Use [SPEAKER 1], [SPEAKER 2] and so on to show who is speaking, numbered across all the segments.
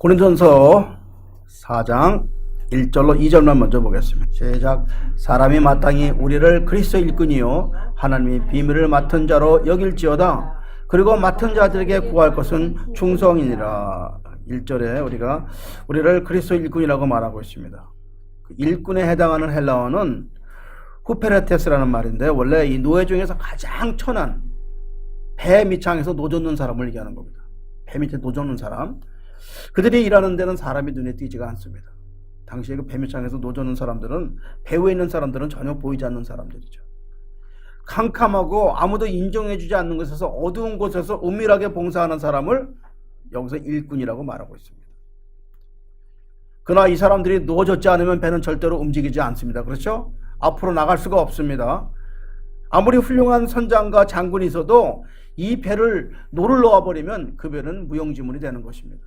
[SPEAKER 1] 고린도전서 4장 1절로 2절만 먼저 보겠습니다. 시작. 사람이 마땅히 우리를 그리스도의 일꾼이요 하나님의 비밀을 맡은 자로 여길지어다. 그리고 맡은 자들에게 구할 것은 충성이니라. 1절에 우리를 그리스도의 일꾼이라고 말하고 있습니다. 일꾼에 해당하는 헬라어는 후페레테스라는 말인데, 원래 이 노예 중에서 가장 천한 배 밑창에서 노젓는 사람을 얘기하는 겁니다. 배 밑에 노젓는 사람. 그들이 일하는 데는 사람이 눈에 띄지가 않습니다. 당시에 그 배 밑창에서 노젓는 사람들은, 배 위에 있는 사람들은 전혀 보이지 않는 사람들이죠. 캄캄하고 아무도 인정해주지 않는 곳에서, 어두운 곳에서 은밀하게 봉사하는 사람을 여기서 일꾼이라고 말하고 있습니다. 그러나 이 사람들이 노젓지 않으면 배는 절대로 움직이지 않습니다. 그렇죠? 앞으로 나갈 수가 없습니다. 아무리 훌륭한 선장과 장군이 있어도 이 배를 노를 놓아버리면 그 배는 무용지물이 되는 것입니다.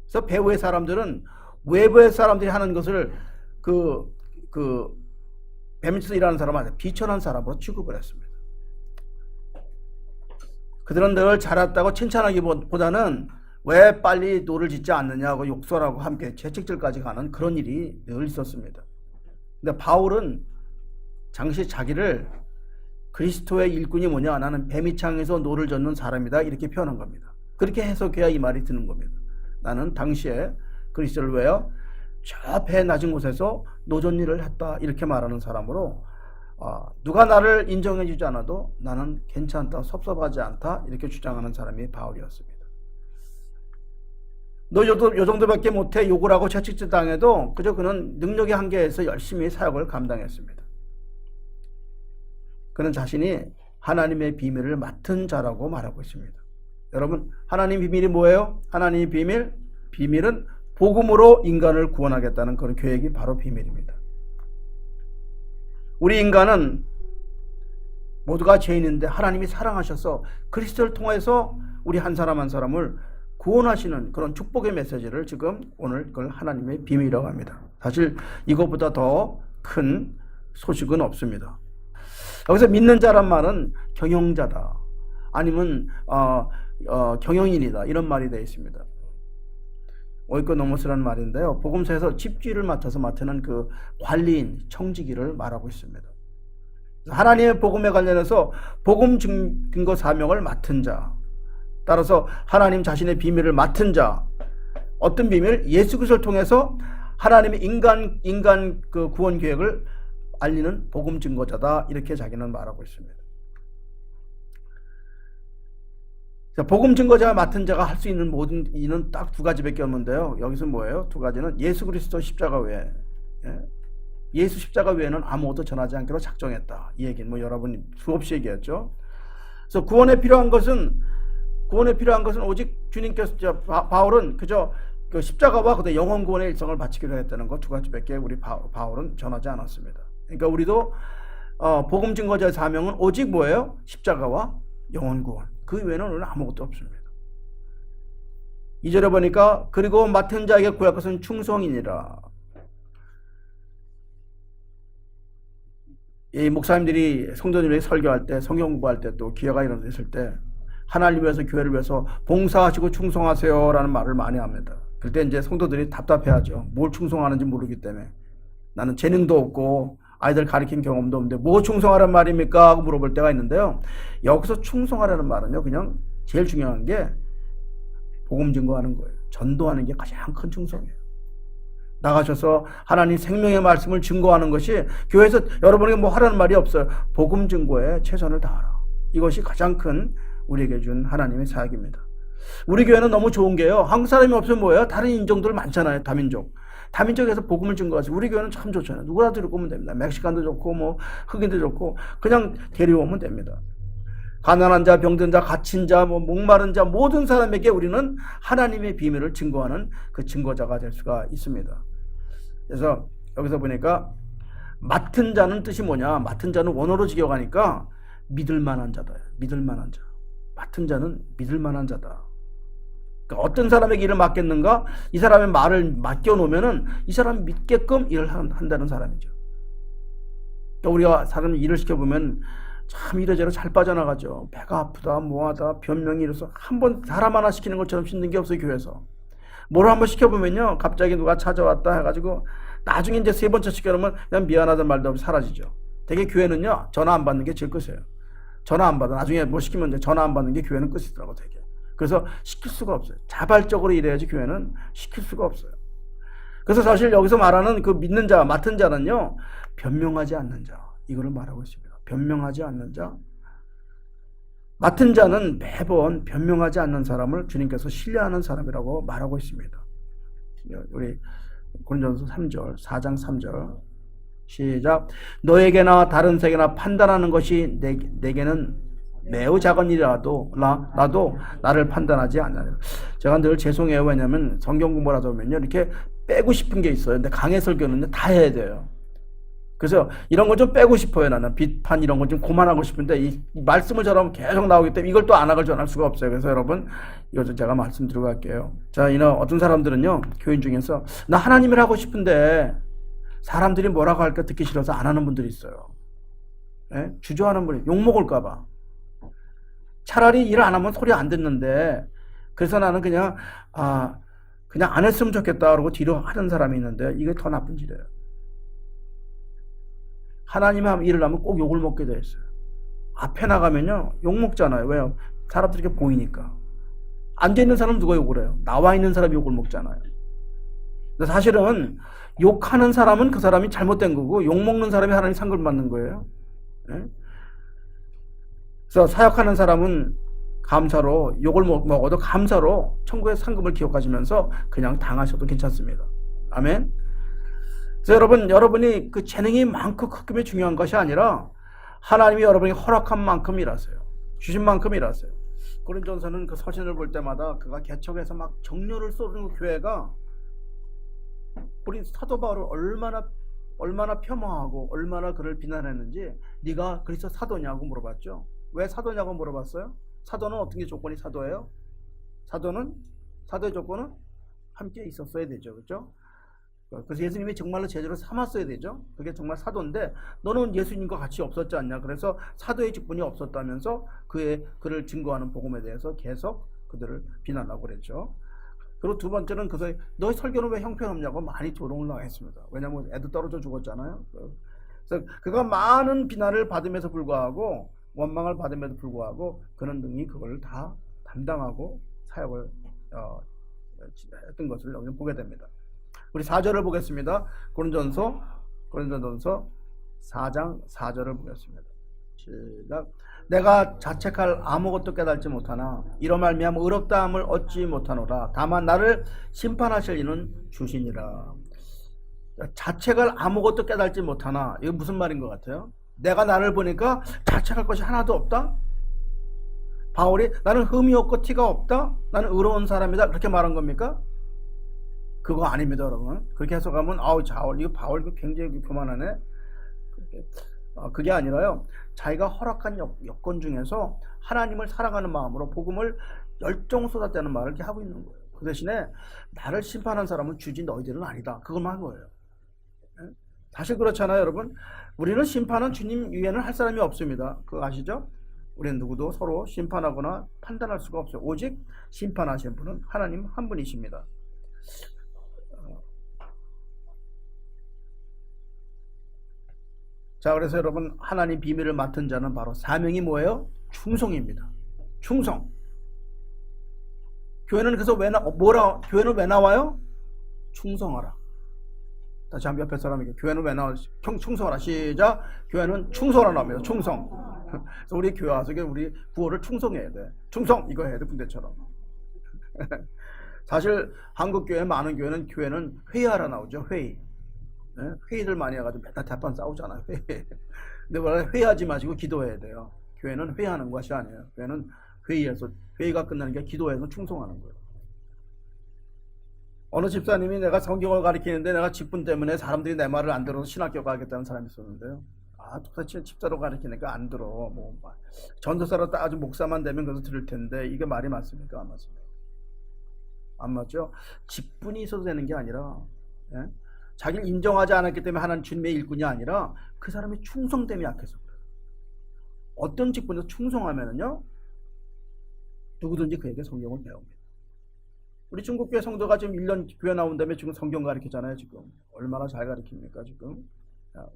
[SPEAKER 1] 그래서 배 위의 사람들은 외부의 사람들이 하는 것을 배 밑에서 일하는 사람한테 비천한 사람으로 취급을 했습니다. 그들은 늘 잘했다고 칭찬하기보다는 왜 빨리 노를 짓지 않느냐고 욕설하고 함께 채찍질까지 가는 그런 일이 늘 있었습니다. 근데 바울은 당시 자기를 그리스도의 일꾼이 뭐냐, 나는 배 밑창에서 노를 젓는 사람이다, 이렇게 표현한 겁니다. 그렇게 해석해야 이 말이 드는 겁니다. 나는 당시에 그리스도를 위하여 저 배 낮은 곳에서 노젓 일을 했다, 이렇게 말하는 사람으로, 누가 나를 인정해 주지 않아도 나는 괜찮다, 섭섭하지 않다, 이렇게 주장하는 사람이 바울이었습니다. 너 요 정도밖에 못해 욕을 하고 채찍질 당해도 그저 그는 능력의 한계에서 열심히 사역을 감당했습니다. 그는 자신이 하나님의 비밀을 맡은 자라고 말하고 있습니다. 여러분, 하나님의 비밀이 뭐예요? 하나님의 비밀은 복음으로 인간을 구원하겠다는 그런 계획이 바로 비밀입니다. 우리 인간은 모두가 죄인인데 하나님이 사랑하셔서 그리스도를 통해서 우리 한 사람 한 사람을 구원하시는 그런 축복의 메시지를 지금 오늘 그걸 하나님의 비밀이라고 합니다. 사실 이것보다 더 큰 소식은 없습니다. 여기서 믿는 자란 말은 경영자다, 아니면 경영인이다, 이런 말이 되어 있습니다. 오이코 노모스라는 말인데요, 복음서에서 집주를 맡아서 맡는 그 관리인, 청지기를 말하고 있습니다. 하나님의 복음에 관련해서 복음 증거 사명을 맡은 자, 따라서 하나님 자신의 비밀을 맡은 자, 어떤 비밀? 예수 그리스도를 통해서 하나님의 인간 그 구원 계획을 알리는 복음 증거자다, 이렇게 자기는 말하고 있습니다. 자, 복음 증거자가 맡은 자가 할 수 있는 모든 일은 딱 두 가지밖에 없는데요. 여기서 뭐예요? 두 가지는 예수 그리스도 십자가 외에, 예수 십자가 외에는 아무것도 전하지 않기로 작정했다, 이 얘기는 여러분이 수없이 얘기했죠. 그래서 구원에 필요한 것은 오직 주님께서, 바울은 그저 그 십자가와 그다음 영혼 구원의 일성을 바치기로 했다는 것 두 가지밖에 우리 바울은 전하지 않았습니다. 그러니까 우리도 복음 증거자의 사명은 오직 뭐예요? 십자가와 영혼 구원, 그 외에는 우리는 아무것도 없습니다. 2절에 보니까 그리고 맡은 자에게 구할 것은 충성이니라. 이 목사님들이 성도들에게 설교할 때, 성경 공부할 때, 또 기회가 있을 때 하나님을 위해서, 교회를 위해서 봉사하시고 충성하세요라는 말을 많이 합니다. 그때 이제 성도들이 답답해하죠. 뭘 충성하는지 모르기 때문에. 나는 재능도 없고 아이들 가르친 경험도 없는데 뭐 충성하라는 말입니까? 하고 물어볼 때가 있는데요. 여기서 충성하라는 말은요, 그냥 제일 중요한 게 복음 증거하는 거예요. 전도하는 게 가장 큰 충성이에요. 나가셔서 하나님 생명의 말씀을 증거하는 것이, 교회에서 여러분에게 뭐 하라는 말이 없어요. 복음 증거에 최선을 다하라. 이것이 가장 큰 우리에게 준 하나님의 사역입니다. 우리 교회는 너무 좋은 게요, 한국 사람이 없으면 뭐예요? 다른 인종들 많잖아요. 다민족에서 복음을 증거하세요. 우리 교회는 참 좋잖아요. 누구나 데리고 오면 됩니다. 멕시칸도 좋고 뭐 흑인도 좋고 그냥 데려오면 됩니다. 가난한 자, 병든 자, 갇힌 자, 뭐 목마른 자, 모든 사람에게 우리는 하나님의 비밀을 증거하는 그 증거자가 될 수가 있습니다. 그래서 여기서 보니까 맡은 자는 뜻이 뭐냐? 맡은 자는 원어로 직역하니까 믿을 만한 자다. 믿을 만한 자. 맡은 자는 믿을 만한 자다. 그러니까 어떤 사람에게 일을 맡겼는가? 이 사람의 말을 맡겨놓으면은 이 사람이 믿게끔 일을 한다는 사람이죠. 그러니까 우리가 사람 일을 시켜보면 참 이래저래 잘 빠져나가죠. 배가 아프다, 뭐하다, 변명이 이래서 한 번 사람 하나 시키는 것처럼 힘든 게 없어요, 교회에서. 뭐를 한번 시켜보면요, 갑자기 누가 찾아왔다 해가지고 나중에 이제 세 번째 시켜놓으면 그냥 미안하다는 말도 없이 사라지죠. 되게 교회는요, 전화 안 받는 게 제일 끝이에요. 전화 안 받아. 나중에 뭐 시키면 이제 전화 안 받는 게 교회는 끝이더라고, 되게. 그래서 시킬 수가 없어요. 자발적으로 일해야지 교회는 시킬 수가 없어요. 그래서 사실 여기서 말하는 그 믿는 자, 맡은 자는요, 변명하지 않는 자. 이거를 말하고 있습니다. 변명하지 않는 자. 맡은 자는 매번 변명하지 않는 사람을 주님께서 신뢰하는 사람이라고 말하고 있습니다. 우리 고린도전서 3절, 4장 3절. 시작. 너에게나 다른 세계나 판단하는 것이 내게는 매우 작은 일이라도 나도 나를 판단하지 않느니라. 제가 늘 죄송해요. 왜냐하면 성경 공부를 하다 보면요, 이렇게 빼고 싶은 게 있어요. 근데 강해 설교는 다 해야 돼요. 그래서 이런 거 좀 빼고 싶어요. 나는 비판 이런 거 좀 그만하고 싶은데 이 말씀을 저러면 계속 나오기 때문에 이걸 또 안 하고 전할 수가 없어요. 그래서 여러분, 이거 좀 제가 말씀드리고 갈게요. 자, 어떤 사람들은요, 교인 중에서 나 하나님을 하고 싶은데 사람들이 뭐라고 할까 듣기 싫어서 안 하는 분들이 있어요. 예? 주저하는 분이 욕먹을까 봐. 차라리 일 안 하면 소리 안 듣는데, 그래서 나는 그냥 안 했으면 좋겠다 그러고 뒤로 하는 사람이 있는데, 이게 더 나쁜 짓이에요. 하나님 일을 하면 꼭 욕을 먹게 돼 있어요. 앞에 나가면요, 욕 먹잖아요. 왜요? 사람들이 이렇게 보이니까. 앉아있는 사람은 누가 욕을 해요? 나와 있는 사람이 욕을 먹잖아요. 근데 사실은 욕하는 사람은 그 사람이 잘못된 거고, 욕 먹는 사람이 하나님 상급을 받는 거예요. 예? 그래서 사역하는 사람은 감사로, 욕을 먹어도 감사로 천국의 상급을 기억하시면서 그냥 당하셔도 괜찮습니다. 아멘. 그래서 여러분이 그 재능이 많고 크기가 중요한 것이 아니라 하나님이 여러분에게 허락한 만큼 일하세요. 주신 만큼 일하세요. 고린도전서는 그 서신을 볼 때마다 그가 개척해서 막 정료를 쏟는 교회가 우리 사도 바울을 얼마나 폄하하고 얼마나 그를 비난했는지, 네가 그리스도 사도냐고 물어봤죠. 왜 사도냐고 물어봤어요? 사도는 어떤 게 조건이 사도예요? 사도의 조건은 함께 있었어야 되죠. 그렇죠? 그래서 예수님이 정말로 제자로 삼았어야 되죠. 그게 정말 사도인데 너는 예수님과 같이 없었지 않냐. 그래서 사도의 직분이 없었다면서 그를 증거하는 복음에 대해서 계속 그들을 비난하고 그랬죠. 그리고 두 번째는 그래서 너희 설교는 왜 형편없냐고 많이 조롱을 당했습니다. 왜냐하면 애도 떨어져 죽었잖아요. 그래서 그가 많은 비난을 받음에도 불구하고, 원망을 받음에도 불구하고 그는 능히 그걸 다 담당하고 사역을 했던 것을 여기 보게 됩니다. 우리 4절을 보겠습니다. 고린도전서 4장 4절을 보겠습니다. 시작. 내가 자책할 아무것도 깨달지 못하나 이로 말미암아 의롭다함을 얻지 못하노라. 다만 나를 심판하실 이는 주시니라. 자책할 아무것도 깨달지 못하나, 이거 무슨 말인 것 같아요? 내가 나를 보니까 자책할 것이 하나도 없다? 바울이 나는 흠이 없고 티가 없다? 나는 의로운 사람이다? 그렇게 말한 겁니까? 그거 아닙니다, 여러분. 그렇게 해석하면 이거 바울 굉장히 교만하네. 그게 아니라요, 자기가 허락한 여건 중에서 하나님을 사랑하는 마음으로 복음을 열정 쏟았다는 말을 이렇게 하고 있는 거예요. 그 대신에 나를 심판한 사람은 주지 너희들은 아니다. 그것만 한 거예요. 사실 그렇잖아요, 여러분. 우리는 심판은 주님 위에는 할 사람이 없습니다. 그거 아시죠? 우리는 누구도 서로 심판하거나 판단할 수가 없어요. 오직 심판하신 분은 하나님 한 분이십니다. 자, 그래서 여러분, 하나님 비밀을 맡은 자는 바로 사명이 뭐예요? 충성입니다. 충성. 교회는 그래서 교회는 왜 나와요? 충성하라. 다시 한번 옆에 사람에게, 교회는 왜 나와요? 충성하라. 시작. 교회는 충성하라 나옵니다. 충성. 그래서 우리 교회 와서 우리 구호를 충성해야 돼. 충성! 이거 해야 돼, 군대처럼. 사실 한국 교회, 많은 교회는 회의하라 나오죠. 회의. 회의를 많이 해가지고 맨날 대판 싸우잖아요. 근데 원래 회의하지 마시고 기도해야 돼요. 교회는 회의하는 것이 아니에요. 교회는 회의가 끝나는 게 기도해서 충성하는 거예요. 어느 집사님이 내가 성경을 가르치는데 내가 직분 때문에 사람들이 내 말을 안 들어서 신학교 가겠다는 사람이 있었는데요. 도대체 집사로 가르치니까 안 들어. 전도사로 아주 목사만 되면 그래서 들을 텐데 이게 말이 맞습니까? 안 맞습니까? 안 맞죠? 직분이 있어도 되는 게 아니라, 자기를 인정하지 않았기 때문에 하나님 주님의 일꾼이 아니라 그 사람의 충성됨이 약해서 그래요. 어떤 직분에서 충성하면은요, 누구든지 그에게 성경을 배웁니다. 우리 중국교회 성도가 지금 1년 교회 나온 다음에 지금 성경 가르치잖아요. 지금 얼마나 잘 가르칩니까 지금.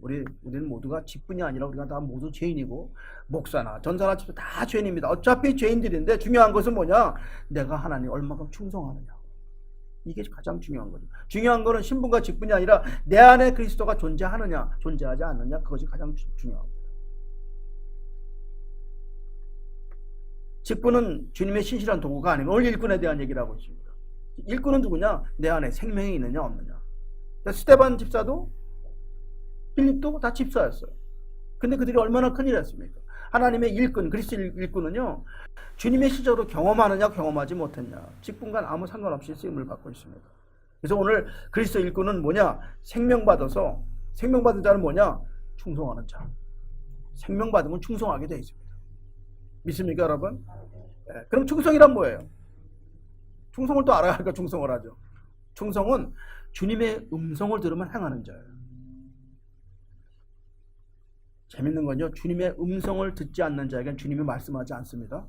[SPEAKER 1] 우리는 모두가 직분이 아니라 우리가 다 모두 죄인이고, 목사나 전사나 집사 다 죄인입니다. 어차피 죄인들인데 중요한 것은 뭐냐? 내가 하나님 얼마큼 충성하느냐. 이게 가장 중요한 거죠. 중요한 거는 신분과 직분이 아니라 내 안에 그리스도가 존재하느냐 존재하지 않느냐, 그것이 가장 중요합니다. 직분은 주님의 신실한 도구가 아니면, 오늘 일꾼에 대한 얘기를 하고 있습니다. 일꾼은 누구냐? 내 안에 생명이 있느냐 없느냐. 스데반 집사도 빌립도 다 집사였어요. 근데 그들이 얼마나 큰일 했습니까? 하나님의 일꾼, 그리스도 일꾼은요, 주님의 시절로 경험하느냐 경험하지 못했냐, 직분과 아무 상관없이 쓰임을 받고 있습니다. 그래서 오늘 그리스도 일꾼은 뭐냐? 생명받아서, 생명받은 자는 뭐냐? 충성하는 자. 생명받으면 충성하게 되어 있습니다. 믿습니까 여러분? 네. 그럼 충성이란 뭐예요? 충성을 또 알아야 하니까 충성을 하죠. 충성은 주님의 음성을 들으면 행하는 자예요. 재밌는 건요, 주님의 음성을 듣지 않는 자에겐 주님이 말씀하지 않습니다.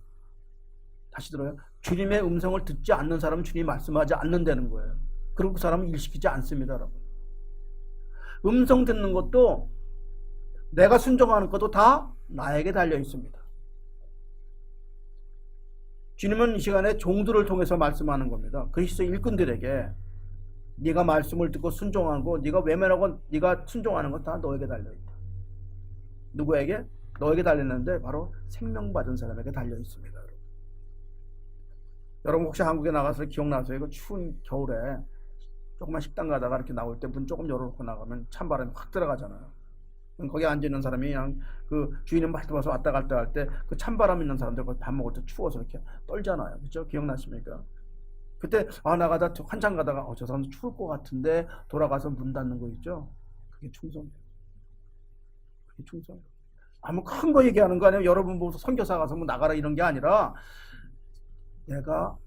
[SPEAKER 1] 다시 들어요. 주님의 음성을 듣지 않는 사람은 주님이 말씀하지 않는다는 거예요. 그리고 그 사람은 일시키지 않습니다, 여러분. 음성 듣는 것도, 내가 순종하는 것도 다 나에게 달려 있습니다. 주님은 이 시간에 종들을 통해서 말씀하는 겁니다. 그리스도 일꾼들에게 네가 말씀을 듣고 순종하고 네가 외면하고 네가 순종하는 것 다 너에게 달려있다. 누구에게? 너에게 달렸는데 바로 생명받은 사람에게 달려있습니다. 여러분 혹시 한국에 나가서 기억나세요? 이거 추운 겨울에 조그만 식당 가다가 이렇게 나올 때 문 조금 열어놓고 나가면 찬바람이 확 들어가잖아요. 거기 앉아있는 사람이 그냥 그 주인은 말씀와서 왔다 갔다 할 때 그 찬바람 있는 사람들 밥 먹을 때 추워서 이렇게 떨잖아요. 그렇죠? 기억나십니까? 그때 나가다 한참 가다가 저 사람 추울 것 같은데 돌아가서 문 닫는 거 있죠? 그게 충성이에요. 그게 충성이에요. 아무 큰 거 얘기하는 거 아니에요. 여러분 보고서 선교사 가서 뭐 나가라 이런 게 아니라, 내가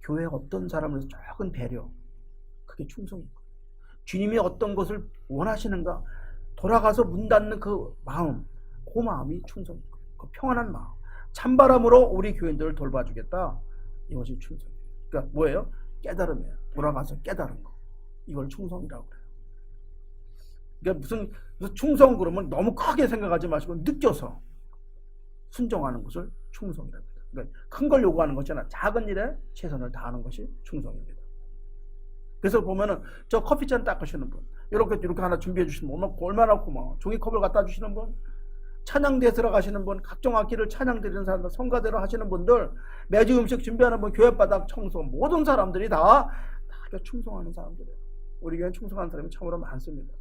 [SPEAKER 1] 교회 어떤 사람을 조금 배려, 그게 충성이에요. 주님이 어떤 것을 원하시는가, 돌아가서 문 닫는 그 마음, 그 마음이 충성이에요. 그 평안한 마음, 찬바람으로 우리 교인들을 돌봐주겠다, 이것이 충성이에요. 그러니까 뭐예요? 깨달음이에요. 돌아가서 깨달은 거, 이걸 충성이라고 그래요. 그러니까 무슨 충성 그러면 너무 크게 생각하지 마시고 느껴서 순종하는 것을 충성이라고 합니다. 그러니까 큰 걸 요구하는 것이 아니라 작은 일에 최선을 다하는 것이 충성입니다. 그래서 보면은 저 커피잔 닦으시는 분, 이렇게 하나 준비해 주시는 분, 얼마나 고마워. 종이컵을 갖다 주시는 분, 찬양대에 들어가시는 분, 각종 악기를 찬양 드리는 사람들, 성가대로 하시는 분들, 매주 음식 준비하는 분, 교회바닥 청소, 모든 사람들이 다 충성하는 사람들이에요. 우리 교회에 충성하는 사람이 참으로 많습니다.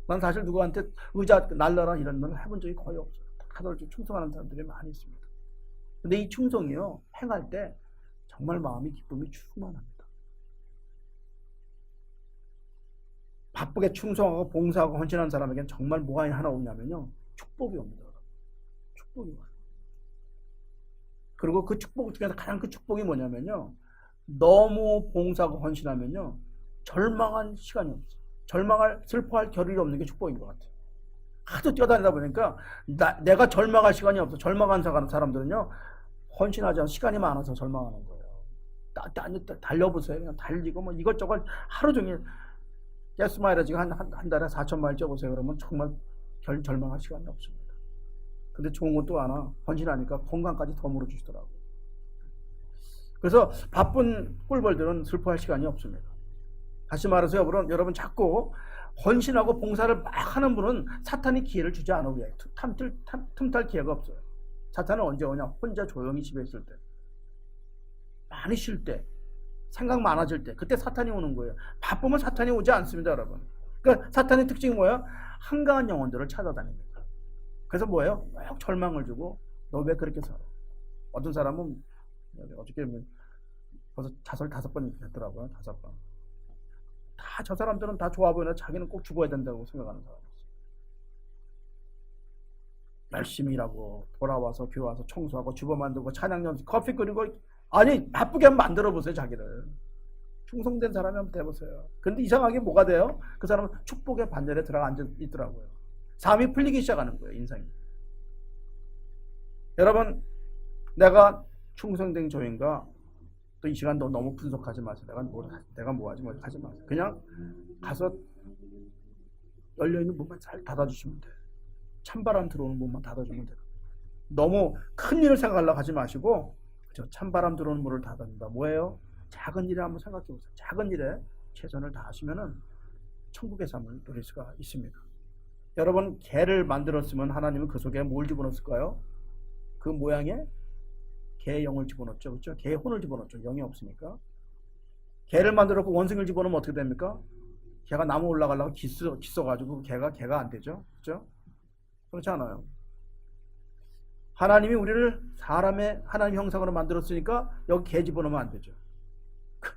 [SPEAKER 1] 난 사실 누구한테 의자 날라라 이런 걸 해본 적이 거의 없어요. 다들 충성하는 사람들이 많이 있습니다. 근데 이 충성이요, 행할 때 정말 마음이 기쁨이 충만합니다. 바쁘게 충성하고 봉사하고 헌신하는 사람에게는 정말 뭐가 하나 오냐면요, 축복이 옵니다. 축복이 와요. 그리고 그 축복 중에서 가장 큰 축복이 뭐냐면요, 너무 봉사하고 헌신하면요, 절망한 시간이 없어요. 슬퍼할 겨를이 없는 게 축복인 것 같아요. 하도 뛰어다니다 보니까 내가 절망할 시간이 없어. 절망한 사람들은요, 헌신하지 않아서 시간이 많아서 절망하는 거예요. 달려보세요. 그냥 달리고 뭐 이것저것 하루 종일 가스마일을 지금 한 달에 4,000마일 쪄보세요. 그러면 정말 절망할 시간이 없습니다. 근데 좋은 것도 하나, 헌신하니까 건강까지 더 물어주시더라고요. 그래서 바쁜 꿀벌들은 슬퍼할 시간이 없습니다. 다시 말해서 여러분 자꾸 헌신하고 봉사를 막 하는 분은 사탄이 기회를 주지 않아. 우리에게 틈탈 기회가 없어요. 사탄은 언제 오냐? 혼자 조용히 집에 있을 때, 많이 쉴 때, 생각 많아질 때, 그때 사탄이 오는 거예요. 바쁘면 사탄이 오지 않습니다, 여러분. 그러니까 사탄의 특징이 뭐예요? 한가한 영혼들을 찾아다닙니다. 그래서 뭐예요? 막 절망을 주고, 너 왜 그렇게 살아? 어떤 사람은 어저께 벌써 자살 5번 했더라고요. 5번. 저 사람들은 다 좋아 보이나 자기는 꼭 죽어야 된다고 생각하는 사람이었어요. 열심히 일하고 돌아와서 교회 와서 청소하고 주보 만들고 찬양 연습, 커피 끓이고, 아니 바쁘게 한번 만들어 보세요. 자기를 충성된 사람이 한번 돼보세요. 근데 이상하게 뭐가 돼요? 그 사람은 축복의 반열에 들어가 앉아 있더라고요. 삶이 풀리기 시작하는 거예요. 인생이. 여러분, 내가 충성된 조인가 또 이 시간도 너무 분석하지 마세요. 내가 뭐 하지 하지 마세요. 그냥 가서 열려있는 문만 잘 닫아주시면 돼요. 찬바람 들어오는 문만 닫아주면 돼요. 너무 큰 일을 생각하려고 하지 마시고 그죠? 찬바람 들어오는 문을 닫아준다. 뭐예요? 작은 일에 한번 생각해 보세요. 작은 일에 최선을 다하시면은 천국의 삶을 누릴 수가 있습니다. 여러분, 개를 만들었으면 하나님은 그 속에 뭘 집어넣었을까요? 그 모양에 개의 영을 집어넣었죠. 그렇죠? 개의 혼을 집어넣었죠. 영이 없으니까. 개를 만들었고 원숭이를 집어넣으면 어떻게 됩니까? 개가 나무 올라가려고 기써가지고 개가 안 되죠. 그렇죠? 그렇지 않아요. 하나님이 우리를 하나님 형상으로 만들었으니까 여기 개 집어넣으면 안 되죠.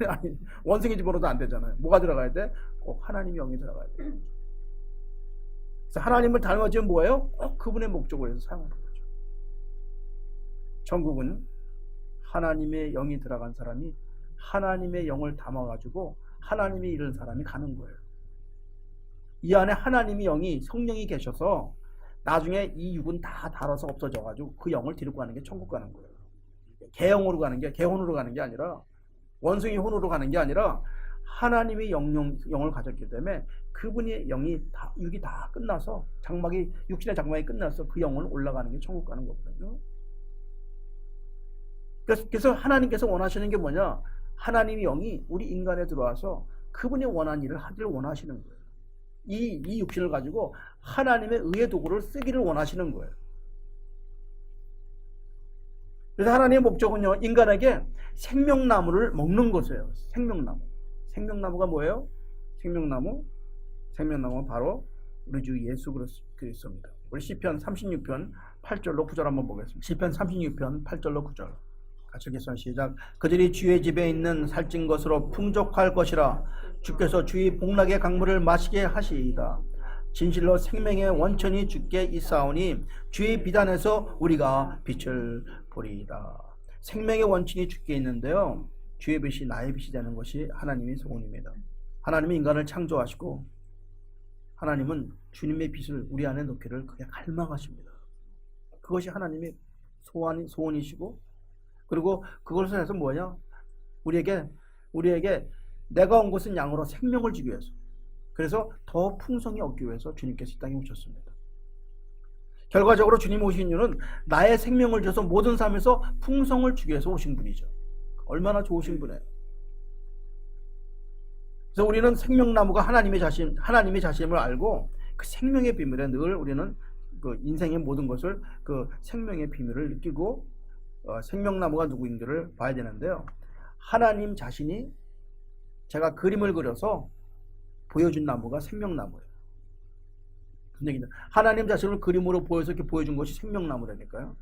[SPEAKER 1] 아니, 원숭이 집어넣어도 안 되잖아요. 뭐가 들어가야 돼? 꼭 하나님의 영이 들어가야 돼. 그래서 하나님을 닮아지면 뭐예요? 꼭 그분의 목적을 위해서 사용하는 거죠. 천국은 하나님의 영이 들어간 사람이 하나님의 영을 담아가지고 하나님이 이런 사람이 가는 거예요. 이 안에 하나님의 영이 성령이 계셔서 나중에 이 육은 다 닳아서 없어져가지고 그 영을 데리고 가는 게 천국 가는 거예요. 개혼으로 가는 게 아니라 원숭이 혼으로 가는 게 아니라 하나님의 영을 가졌기 때문에 그분의 육이 다 끝나서 육신의 장막이 끝나서 그 영을 올라가는 게 천국 가는 거거든요. 그래서 하나님께서 원하시는 게 뭐냐? 하나님의 영이 우리 인간에 들어와서 그분이 원하는 일을 하기를 원하시는 거예요. 이 육신을 가지고 하나님의 의의 도구를 쓰기를 원하시는 거예요. 그래서 하나님의 목적은요, 인간에게 생명나무를 먹는 것이에요. 생명나무가 뭐예요? 생명나무는 바로 우리 주 예수 그리스도입니다. 우리 시편 36편 8절로 9절 한번 보겠습니다. 시편 36편 8절로 9절 같이 읽겠습니다. 시작. 그들이 주의 집에 있는 살찐 것으로 풍족할 것이라. 주께서 주의 복락의 강물을 마시게 하시이다. 진실로 생명의 원천이 주께 있사오니 주의 비단에서 우리가 빛을 보리이다. 생명의 원천이 주께 있는데요, 주의 빛이 나의 빛이 되는 것이 하나님의 소원입니다. 하나님은 인간을 창조하시고 하나님은 주님의 빛을 우리 안에 넣기를 그게 갈망하십니다. 그것이 하나님의 소원이시고, 그리고 그것을 해서 뭐냐? 우리에게 내가 온 것은 양으로 생명을 주기 위해서, 그래서 더 풍성히 얻기 위해서 주님께서 이 땅에 오셨습니다. 결과적으로 주님 오신 이유는 나의 생명을 줘서 모든 삶에서 풍성을 주기 위해서 오신 분이죠. 얼마나 좋으신 분이에요. 그래서 우리는 생명나무가 하나님의 자신임을 알고 그 생명의 비밀에 늘 우리는 그 인생의 모든 것을 그 생명의 비밀을 느끼고 생명나무가 누구인지를 봐야 되는데요. 하나님 자신이 제가 그림을 그려서 보여준 나무가 생명나무예요. 하나님 자신을 그림으로 보여서 이렇게 보여준 것이 생명나무라니까요.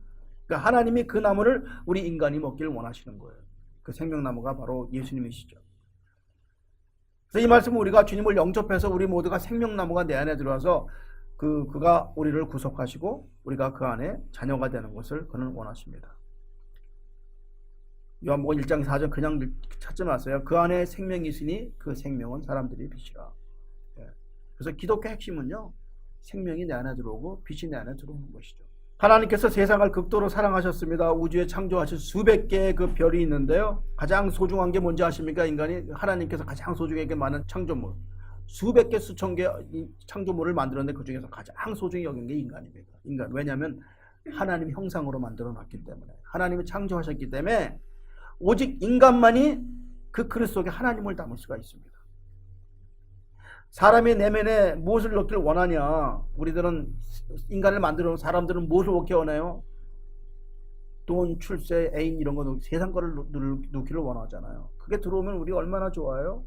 [SPEAKER 1] 그러니까 하나님이 그 나무를 우리 인간이 먹기를 원하시는 거예요. 그 생명나무가 바로 예수님이시죠. 그래서 이 말씀은 우리가 주님을 영접해서 우리 모두가 생명나무가 내 안에 들어와서 그가 우리를 구속하시고 우리가 그 안에 자녀가 되는 것을 그는 원하십니다. 요한복음 1장 4절 그냥 찾지 마세요. 그 안에 생명이 있으니 그 생명은 사람들의 빛이라. 그래서 기독교 핵심은요, 생명이 내 안에 들어오고 빛이 내 안에 들어오는 것이죠. 하나님께서 세상을 극도로 사랑하셨습니다. 우주에 창조하신 수백 개의 그 별이 있는데요, 가장 소중한 게 뭔지 아십니까? 인간이 하나님께서 가장 소중하게 많은 창조물, 수백 개 수천 개 창조물을 만들었는데 그 중에서 가장 소중히 여긴 게 인간입니다. 왜냐하면 하나님 형상으로 만들어 놨기 때문에, 하나님이 창조하셨기 때문에 오직 인간만이 그 그릇 속에 하나님을 담을 수가 있습니다. 사람의 내면에 무엇을 넣기를 원하냐? 우리들은 인간을 만들어 놓은 사람들은 무엇을 넣기 원해요? 돈, 출세, 애인 이런 거 세상 거를 넣기를 원하잖아요. 그게 들어오면 우리 얼마나 좋아요?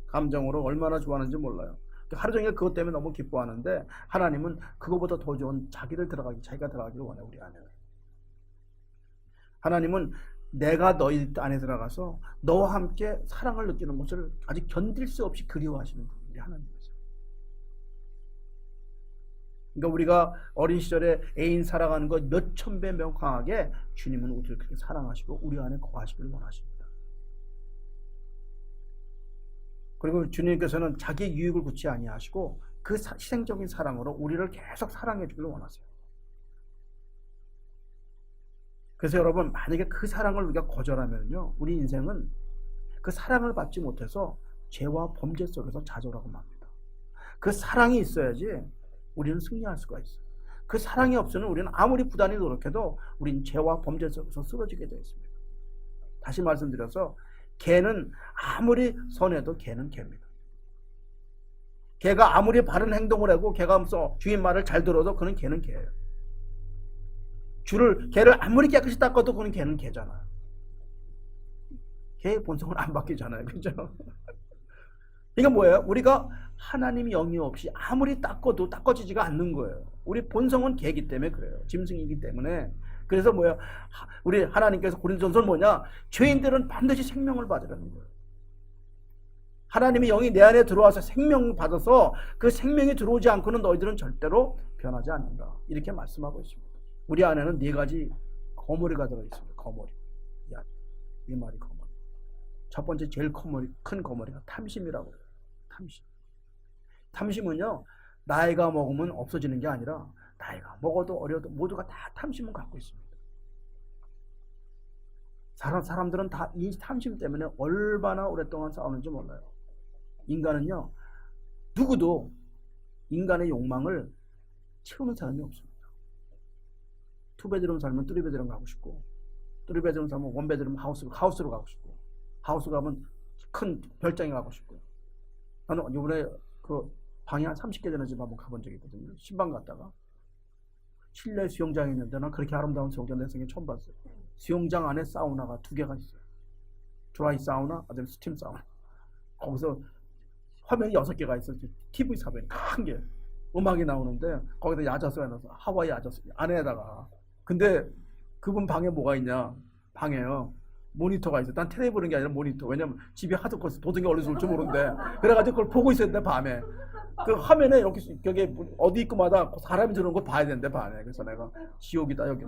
[SPEAKER 1] 감정으로 얼마나 좋아하는지 몰라요. 하루 종일 그것 때문에 너무 기뻐하는데 하나님은 그거보다 더 좋은 자기가 들어가기를 원해요. 우리 안에. 하나님은 내가 너희 안에 들어가서 너와 함께 사랑을 느끼는 것을 아직 견딜 수 없이 그리워하시는 분이 하나님이죠. 그러니까 우리가 어린 시절에 애인 사랑하는 것 몇천 배 명확하게 주님은 우리를 그렇게 사랑하시고 우리 안에 거하시길 원하십니다. 그리고 주님께서는 자기 유익을 굳이 아니하시고 그 희생적인 사랑으로 우리를 계속 사랑해 주길 원하세요. 그래서 여러분, 만약에 그 사랑을 우리가 거절하면요, 우리 인생은 그 사랑을 받지 못해서 죄와 범죄 속에서 좌절하고 맙니다. 그 사랑이 있어야지 우리는 승리할 수가 있어요. 그 사랑이 없으면 우리는 아무리 부단히 노력해도 우리는 죄와 범죄 속에서 쓰러지게 되어 있습니다. 다시 말씀드려서 개는 아무리 선해도 개는 개입니다. 개가 아무리 바른 행동을 하고 개가 무슨 주인 말을 잘 들어도 그는 개는 개예요. 개를 아무리 깨끗이 닦아도 그는 개는 개잖아요. 개의 본성은 안 바뀌잖아요. 그죠? 이게 뭐예요? 우리가 하나님이 영이 없이 아무리 닦아도 닦아지지가 않는 거예요. 우리 본성은 개이기 때문에 그래요. 짐승이기 때문에. 그래서 뭐예요? 우리 하나님께서 고린도전서는 뭐냐? 죄인들은 반드시 생명을 받으라는 거예요. 하나님의 영이 내 안에 들어와서 생명을 받아서 그 생명이 들어오지 않고는 너희들은 절대로 변하지 않는다. 이렇게 말씀하고 있습니다. 우리 안에는 4가지 거머리가 들어있습니다. 거머리. 이 말이 거머리. 첫 번째 제일 큰 거머리가 탐심이라고 해요. 탐심. 탐심은요, 나이가 먹으면 없어지는 게 아니라 나이가 먹어도 어려도 모두가 다 탐심은 갖고 있습니다. 사람들은 다 이 탐심 때문에 얼마나 오랫동안 싸우는지 몰라요. 인간은요, 누구도 인간의 욕망을 채우는 사람이 없습니다. 투베드룸 살면 쓰리베드룸 가고 싶고, 쓰리베드룸 살면 원베드룸 하우스로 가고 싶고, 하우스 가면 큰 별장에 가고 싶고. 나는 이번에 그 방이 한 30개 되는 집 한번 가본 적이 있거든요. 신방 갔다가 실내 수영장이 있는데 난 그렇게 아름다운 수영장 내 생에 처음 봤어요. 수영장 안에 사우나가 2개가 있어요. 드라이 사우나, 아니면 스팀 사우나. 거기서 화면이 6개가 있어요. TV 화면이 큰 게. 음악이 나오는데 거기다 야자수 해놔서 하와이 야자수 안에다가. 근데 그분 방에 뭐가 있냐? 방에요. 모니터가 있어요. 난 텔레비 보는 게 아니라 모니터. 왜냐면 집에 하도 도둑이 어디서 올지 모르는데. 그래가지고 그걸 보고 있었는데 밤에. 그 화면에 여기 어디 있고마다 사람이 들어오는 걸 봐야 되는데 밤에. 그래서 내가 지옥이다 여기.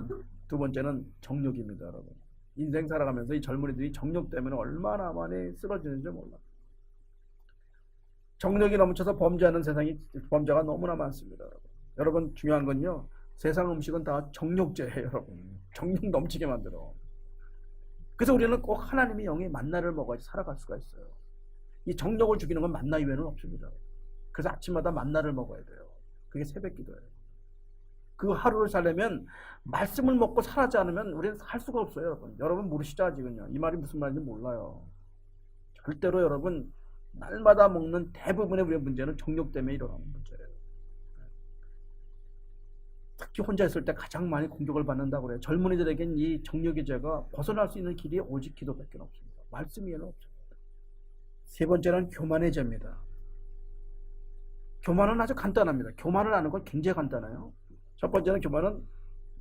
[SPEAKER 1] 두 번째는 정욕입니다, 여러분. 인생 살아가면서 이 젊은이들이 정욕 때문에 얼마나 많이 쓰러지는지 몰라. 정욕이 넘쳐서 범죄하는 세상이 범죄가 너무나 많습니다, 여러분. 여러분 중요한 건요. 세상 음식은 다 정욕제예요, 여러분. 정욕 넘치게 만들어. 그래서 우리는 꼭 하나님의 영의 만나를 먹어야지 살아갈 수가 있어요. 이 정욕을 죽이는 건 만나 이외에는 없습니다. 그래서 아침마다 만나를 먹어야 돼요. 그게 새벽기도예요. 그 하루를 살려면 말씀을 먹고 살아지 않으면 우리는 살 수가 없어요, 여러분. 여러분 모르시죠, 아직은요. 이 말이 무슨 말인지 몰라요. 절대로 여러분 날마다 먹는 대부분의 우리의 문제는 정욕 때문에 일어나는 문제예요. 특히 혼자 있을 때 가장 많이 공격을 받는다고 그래요. 젊은이들에겐 이 정욕의 죄가 벗어날 수 있는 길이 오직 기도밖에 없습니다. 말씀 이외에는 없습니다. 세 번째는 교만의 죄입니다. 교만은 아주 간단합니다. 교만을 하는 건 굉장히 간단해요. 첫 번째는 교만은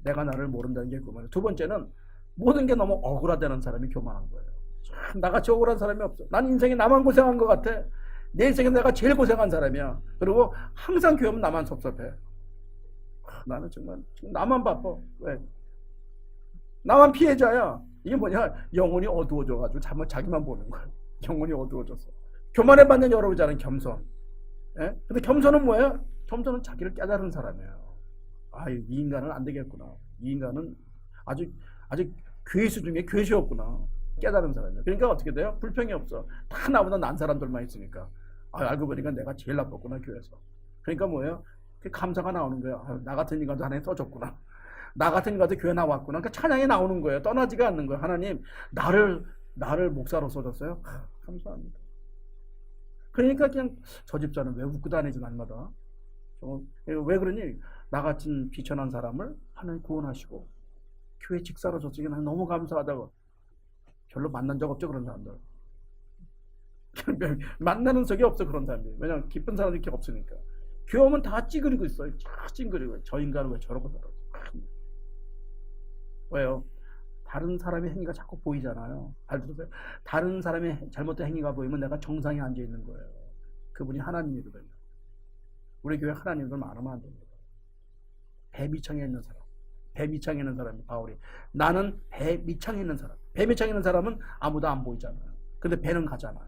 [SPEAKER 1] 내가 나를 모른다는 게 교만이에요. 두 번째는 모든 게 너무 억울하다는 사람이 교만한 거예요. 나같이 억울한 사람이 없어. 난 인생에 나만 고생한 것 같아. 내 인생에 내가 제일 고생한 사람이야. 그리고 항상 교회면 나만 섭섭해. 나는 정말 나만 바빠. 왜? 나만 피해자야. 이게 뭐냐? 영혼이 어두워져가지고 자기만 보는 거야. 영혼이 어두워져서. 교만에 받는 여러분자는 겸손. 예? 근데 겸손은 뭐예요? 겸손은 자기를 깨달은 사람이에요. 아, 이 인간은 안 되겠구나. 이 인간은 아주 괴수 중에 괴수였구나. 깨달은 사람이에요. 그러니까 어떻게 돼요? 불평이 없어. 다 나보다 난 사람들만 있으니까. 아, 알고 보니까 내가 제일 나빴구나, 교회에서. 그러니까 뭐예요? 감사가 나오는 거예요. 아, 나 같은 인간도 하나님 써줬구나. 나 같은 인간도 교회 나왔구나. 그러니까 찬양이 나오는 거예요. 떠나지가 않는 거예요. 하나님, 나를 목사로 써줬어요? 아, 감사합니다. 그러니까 그냥 저 집사는 왜 웃고 다니지, 날마다. 왜 그러니? 나 같은 비천한 사람을 하나님 구원하시고 교회 직사로 줬으니 난 너무 감사하다고. 별로 만난 적 없죠, 그런 사람들. 만나는 적이 없어, 그런 사람들. 왜냐면 기쁜 사람들이 이렇게 없으니까. 교회 오면 다 찌그리고 있어요. 찌그리고. 저 인간은 왜 저러고 살아? 왜요? 다른 사람의 행위가 자꾸 보이잖아요. 잘 들으세요? 다른 사람의 잘못된 행위가 보이면 내가 정상에 앉아 있는 거예요. 그분이 하나님이거든요. 우리 교회 하나님들 많으면 안 됩니다. 배 밑창에 있는 사람. 배 밑창에 있는 사람이 바울이. 나는 배 밑창에 있는 사람. 배 밑창에 있는 사람은 아무도 안 보이잖아요. 근데 배는 가잖아요.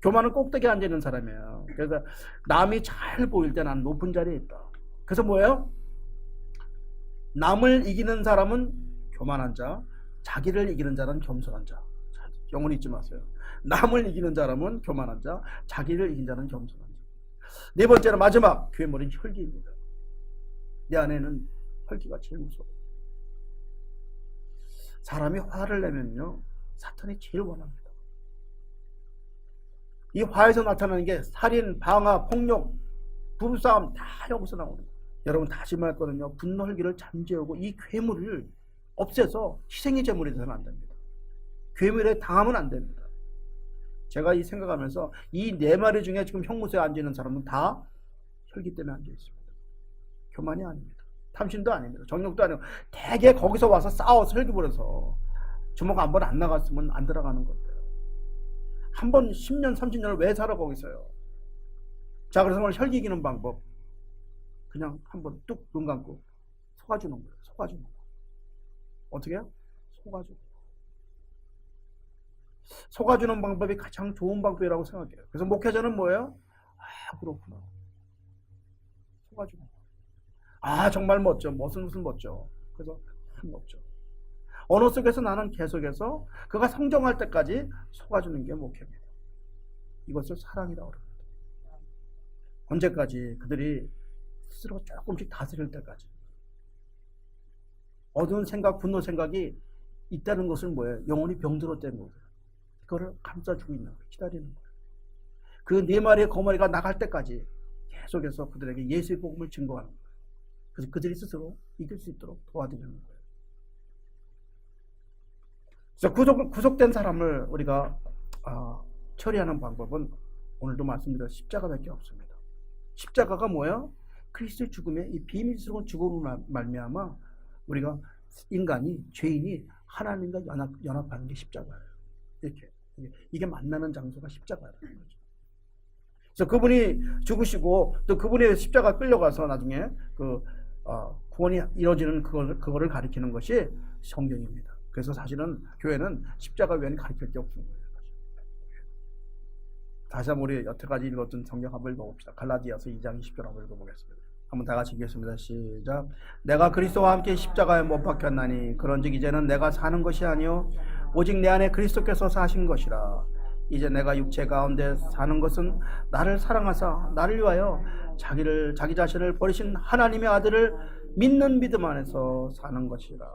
[SPEAKER 1] 교만은 꼭대기에 앉아 있는 사람이에요. 그래서 남이 잘 보일 때 난 높은 자리에 있다. 그래서 뭐예요? 남을 이기는 사람은 교만한 자, 자기를 이기는 자는 겸손한 자. 영원히 잊지 마세요. 남을 이기는 자라면 교만한 자, 자기를 이긴 자는 겸손한 자. 네 번째로 마지막, 괴물은 혈기입니다. 내 안에는 혈기가 제일 무서워요. 사람이 화를 내면요, 사탄이 제일 원합니다. 이 화에서 나타나는 게 살인, 방화, 폭력, 부부싸움 다 여기서 나오는 거예요. 여러분 다시 말했거든요. 분노 혈기를 잠재우고 이 괴물을 없애서 희생의 제물이 되면 안 됩니다. 괴물에 당하면 안 됩니다. 제가 이 생각하면서 이 네 마리 중에 지금 형무소에 앉아있는 사람은 다 혈기 때문에 앉아 있습니다. 교만이 아닙니다. 탐심도 아닙니다. 정욕도 아니고 대개 거기서 와서 싸워서 혈기 부려서 주먹 한 번 안 나갔으면 안 들어가는 건데요. 한 번 10년 30년을 왜 살아 거기서요. 자, 그래서 오늘 혈기 이기는 방법, 그냥 한번 뚝 눈 감고 속아주는 거예요. 속아주는 거. 어떻게 해요? 속아주는 거. 속아주는 방법이 가장 좋은 방법이라고 생각해요. 그래서 목회자는 뭐예요? 아, 그렇구나. 속아주는 거. 아, 정말 멋져. 무슨 멋져. 그래서 한 멋져. 언어 속에서 나는 계속해서 그가 성장할 때까지 속아주는 게 목회입니다. 이것을 사랑이라고 합니다. 언제까지? 그들이 스스로 조금씩 다스릴 때까지. 어두운 생각, 분노 생각이 있다는 것은 뭐예요? 영혼이 병들었다는 거예요. 그거를 감싸주고 있는 거예요. 기다리는 거예요. 그 네 마리의 거머리가 나갈 때까지 계속해서 그들에게 예수의 복음을 증거하는 거예요. 그래서 그들이 스스로 이길 수 있도록 도와드리는 거예요. 그래서 구속된 사람을 우리가 처리하는 방법은 오늘도 말씀드린 십자가밖에 없습니다. 십자가가 뭐예요? 그리스도의 죽음에 이 비밀스러운 죽음을 말미암아 우리가 인간이, 죄인이 하나님과 연합하는 게 십자가예요. 이렇게 이게 만나는 장소가 십자가라는 거죠. 그래서 그분이 죽으시고 또 그분의 십자가 끌려가서 나중에 구원이 이루어지는 그거를 가리키는 것이 성경입니다. 그래서 사실은 교회는 십자가 외에는 가르칠 게 없는 거예요. 다시 한번 우리 여태까지 읽었던 성경 한번 읽어봅시다. 갈라디아서 2장 20절 한번 읽어보겠습니다. 한번 다 같이 읽겠습니다. 시작. 내가 그리스도와 함께 십자가에 못 박혔나니 그런즉 이제는 내가 사는 것이 아니요 오직 내 안에 그리스도께서 사신 것이라. 이제 내가 육체 가운데 사는 것은 나를 사랑하사 나를 위하여 자기 자신을 버리신 하나님의 아들을 믿는 믿음 안에서 사는 것이라.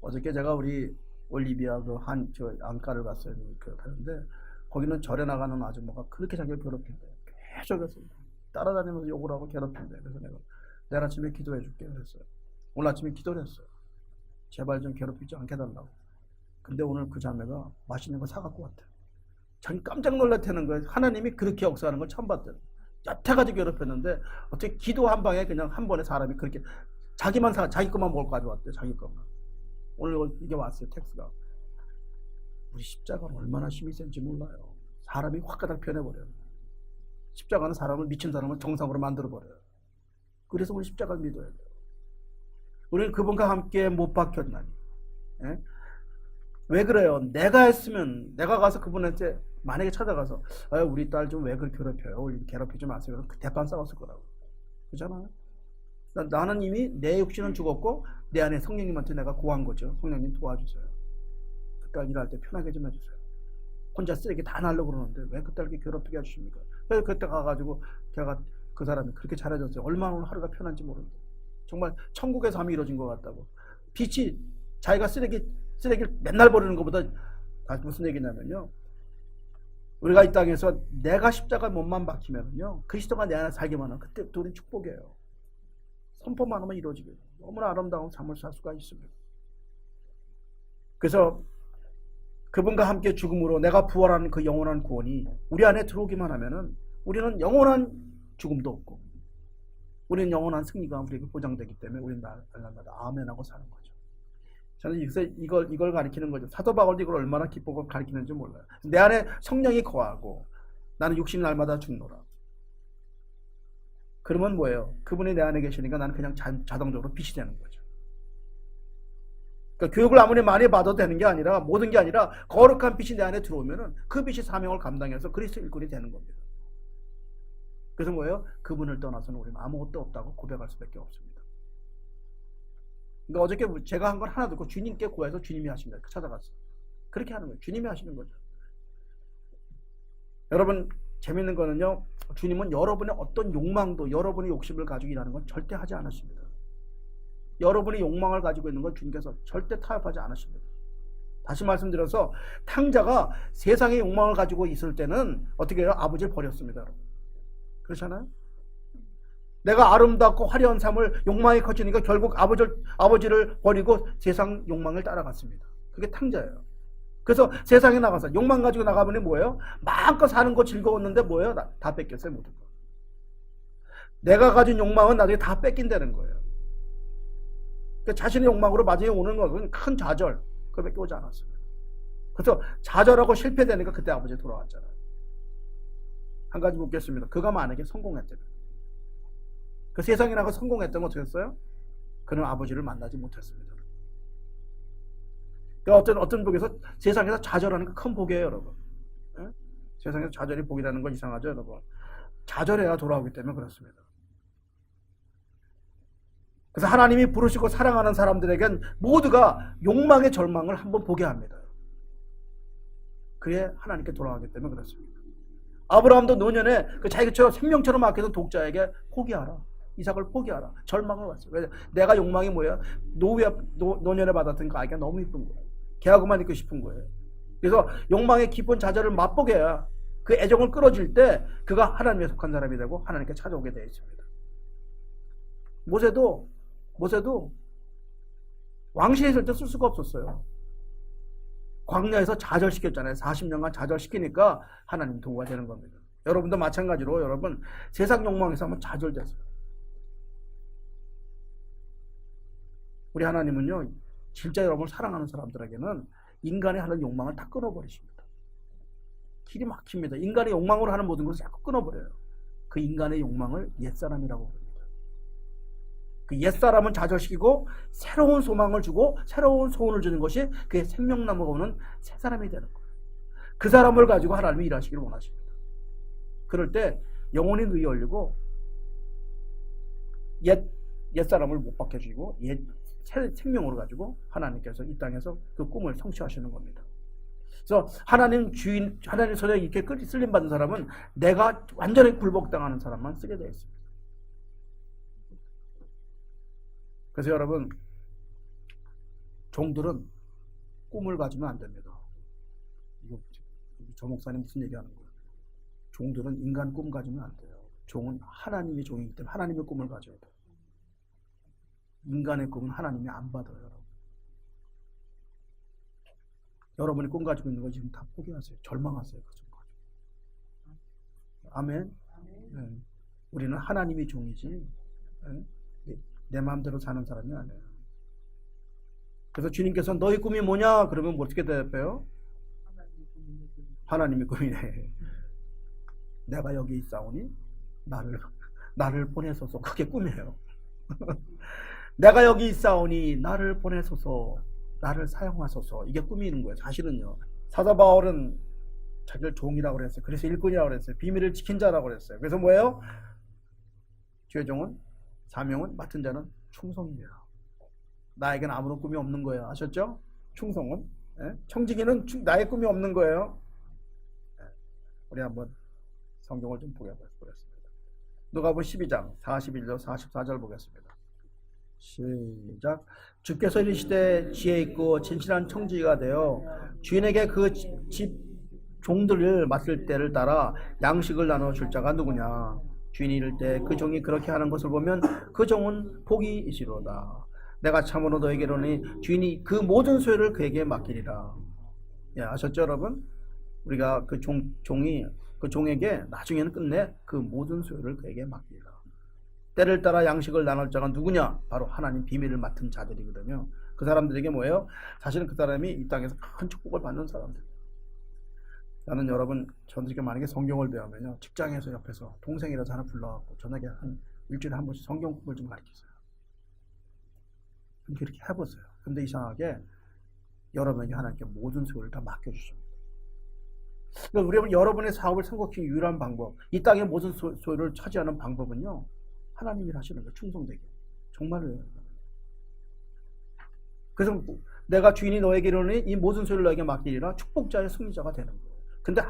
[SPEAKER 1] 어저께 제가 우리 올리비아 안가를 갔어요. 가는데 거기는 절에 나가는 아줌마가 그렇게 자기를 괴롭힌대요. 계속해서 따라다니면서 욕을 하고 괴롭힌대요. 그래서 내가 내일 아침에 기도해 줄게 그랬어요. 오늘 아침에 기도를 했어요. 제발 좀 괴롭히지 않게 달라고. 근데 오늘 그 자매가 맛있는 거 사갖고 왔대요. 자기 깜짝 놀랐다는 거예요. 하나님이 그렇게 역사하는 걸 처음 봤대요. 여태까지 괴롭혔는데 어떻게 기도 한 방에 그냥 한 번에 사람이 그렇게 자기 것만 먹을 거 가져왔대요. 자기 것만. 오늘 이게 왔어요. 텍스가. 우리 십자가는 얼마나 힘이 센지 몰라요. 사람이 확가닥 변해버려요. 십자가는 사람을, 미친 사람을 정상으로 만들어버려요. 그래서 우리 십자가를 믿어야 돼요. 우리는 그분과 함께 못 박혔나니. 예? 왜 그래요? 내가 했으면, 내가 가서 그분한테 만약에 찾아가서 우리 딸 좀 왜 그렇게 괴롭혀요? 우리 괴롭히지 마세요. 그럼 그 대판 싸웠을 거라고. 그렇잖아요? 나는 이미 내 육신은 죽었고 내 안에 성령님한테 내가 구한 거죠. 성령님 도와주세요. 그 딸 일할 때 편하게 좀 해주세요. 혼자 쓰레기 다 날려고 그러는데 왜 그 딸 이렇게 괴롭히게 해주십니까? 그래서 그때 가가지고 걔가 그 사람이 그렇게 잘해줬어요. 얼마나 오늘 하루가 편한지 모르는데 정말 천국의 삶이 이루어진 것 같다고. 빛이 자기가 쓰레기를 맨날 버리는 것보다 무슨 얘기냐면요. 우리가 이 땅에서 내가 십자가 몸만 박히면요 그리스도가 내 안에 살기만 하면 그때부터 우리는 축복이에요. 선포만 하면 이루어지게 돼요. 너무나 아름다운 삶을 살 수가 있습니다. 그래서 그분과 함께 죽음으로 내가 부활하는 그 영원한 구원이 우리 안에 들어오기만 하면은 우리는 영원한 죽음도 없고 우리는 영원한 승리가 우리에게 보장되기 때문에 우리는 날마다 아멘하고 사는 거죠. 저는 여기서 이걸 가리키는 거죠. 사도 바울도 이걸 얼마나 기쁘고 가리키는지 몰라요. 내 안에 성령이 거하고 나는 육신이 날마다 죽노라. 그러면 뭐예요? 그분이 내 안에 계시니까 나는 그냥 자동적으로 빛이 되는 거죠. 그러니까 교육을 아무리 많이 받아도 되는 게 아니라 모든 게 아니라 거룩한 빛이 내 안에 들어오면은 그 빛이 사명을 감당해서 그리스도 일꾼이 되는 겁니다. 그래서 뭐예요? 그분을 떠나서는 우리는 아무것도 없다고 고백할 수밖에 없습니다. 그러니까 어저께 제가 한 건 하나도 없고 주님께 구해서 주님이 하십니다. 찾아갔어요. 그렇게 하는 거예요. 주님이 하시는 거죠. 여러분, 재밌는 거는요, 주님은 여러분의 어떤 욕망도, 여러분의 욕심을 가지고 일하는 건 절대 하지 않으십니다. 여러분의 욕망을 가지고 있는 건 주님께서 절대 타협하지 않으십니다. 다시 말씀드려서 탕자가 세상의 욕망을 가지고 있을 때는 어떻게 해요? 아버지를 버렸습니다. 그렇잖아요? 내가 아름답고 화려한 삶을 욕망에 거치니까 결국 아버지를 버리고 세상 욕망을 따라갔습니다. 그게 탕자예요. 그래서 세상에 나가서 욕망 가지고 나가면 뭐예요? 마음껏 사는 거 즐거웠는데 뭐예요? 다 뺏겼어요, 모든 거. 내가 가진 욕망은 나중에 다 뺏긴다는 거예요. 그러니까 자신의 욕망으로 마지막에 오는 것은 큰 좌절, 그거밖에 오지 않았습니다. 그래서 좌절하고 실패되니까 그때 아버지 돌아왔잖아요. 한 가지 묻겠습니다. 그가 만약에 성공했다면, 그 세상에 나가 성공했던 건 어떻게 했어요? 그는 아버지를 만나지 못했습니다. 그러니까 어떤 복에서 세상에서 좌절하는 거 큰 복이에요, 여러분. 예? 세상에서 좌절이 복이라는 건 이상하죠, 여러분. 좌절해야 돌아오기 때문에 그렇습니다. 그래서 하나님이 부르시고 사랑하는 사람들에겐 모두가 욕망의 절망을 한번 보게 합니다. 그게 하나님께 돌아가기 때문에 그렇습니다. 아브라함도 노년에 그 자기처럼 생명처럼 아끼던 독자에게 포기하라. 이삭을 포기하라. 절망을 왔어요. 왜? 내가 욕망이 뭐예요? 노년에 받았던 그 아이가 너무 이쁜 거예요. 걔하고만 있고 싶은 거예요. 그래서 욕망의 깊은 좌절을 맛보게 해야 그 애정을 끌어줄 때 그가 하나님에 속한 사람이 되고 하나님께 찾아오게 되어 있습니다. 모세도 왕실에 있을 때 쓸 수가 없었어요. 광야에서 좌절시켰잖아요. 40년간 좌절시키니까 하나님 도구가 되는 겁니다. 여러분도 마찬가지로 여러분 세상 욕망에서 한번 좌절됐어요. 우리 하나님은요, 진짜 여러분을 사랑하는 사람들에게는 인간이 하는 욕망을 다 끊어버리십니다. 길이 막힙니다. 인간의 욕망으로 하는 모든 것을 자꾸 끊어버려요. 그 인간의 욕망을 옛사람이라고 부릅니다. 그 옛사람은 좌절시키고 새로운 소망을 주고 새로운 소원을 주는 것이 그의 생명나무가 오는 새 사람이 되는 거예요. 그 사람을 가지고 하나님이 일하시기를 원하십니다. 그럴 때 영혼이 눈이 열리고 옛사람을 못 박혀주시고 새 생명으로 가지고 하나님께서 이 땅에서 그 꿈을 성취하시는 겁니다. 그래서 하나님 손에 이렇게 쓰림 받은 사람은 내가 완전히 굴복당하는 사람만 쓰게 되어 있습니다. 그래서 여러분, 종들은 꿈을 가지면 안 됩니다. 이거 저 목사님 무슨 얘기하는 거예요? 종들은 인간 꿈 가지면 안 돼요. 종은 하나님의 종이기 때문에 하나님의 꿈을 가져야 돼요. 인간의 꿈은 하나님이 안 받아요. 여러분이 꿈 가지고 있는 거 지금 다 포기하세요. 절망하세요. 그 꿈 가지고. 아멘. 네. 우리는 하나님의 종이지 내 마음대로 사는 사람이 아니에요. 그래서 주님께서 너희 꿈이 뭐냐? 그러면 뭐 어떻게 대답해요? 하나님의 꿈이네. 내가 여기 있사오니 나를 보내소서. 그게 꿈이에요. 내가 여기 있사오니 나를 보내소서, 나를 사용하소서. 이게 꿈이 있는 거예요. 사실은요. 사도 바울은 자기를 종이라고 그랬어요. 그래서 일꾼이라고 그랬어요. 비밀을 지킨 자라고 그랬어요. 그래서 뭐예요? 죄종은, 사명은, 맡은 자는 충성이에요. 나에게는 아무런 꿈이 없는 거예요. 아셨죠? 충성은. 청지기는 나의 꿈이 없는 거예요. 우리 한번 성경을 좀 보겠습니다. 누가복음 12장 41절 44절 보겠습니다. 시작. 주께서 이르시되 지혜 있고 진실한 청지기가 되어 주인에게 그 집 종들을 맡을 때를 따라 양식을 나눠 줄 자가 누구냐? 주인이 이를 때 그 종이 그렇게 하는 것을 보면 그 종은 복이 있으리로다. 내가 참으로 너에게 이르노니 주인이 그 모든 소유를 그에게 맡기리라. 예, 아셨죠, 여러분? 우리가 그 종이 그 종에게 나중에는 끝내 그 모든 소유를 그에게 맡기리라. 때를 따라 양식을 나눌 자가 누구냐? 바로 하나님 비밀을 맡은 자들이거든요. 그 사람들에게 뭐예요? 사실은 그 사람이 이 땅에서 큰 축복을 받는 사람들. 나는 여러분, 저들에게 만약에 성경을 배우면요, 직장에서 옆에서 동생이라도 하나 불러갖고 저녁에 한 일주일에 한 번씩 성경 공부를 좀 가르치세요. 그렇게 해보세요. 근데 이상하게 여러분에게 하나님께 모든 소유를 다 맡겨주십니다. 그러니까 여러분의 사업을 성공시키는 유일한 방법, 이 땅의 모든 소유를 차지하는 방법은요, 하나님이 하시는 거예요. 충성되게. 정말로요. 그래서 내가 주인이 너에게 이르노니 이 모든 소리를 너에게 맡기리라. 축복자의 승리자가 되는 거예요. 근데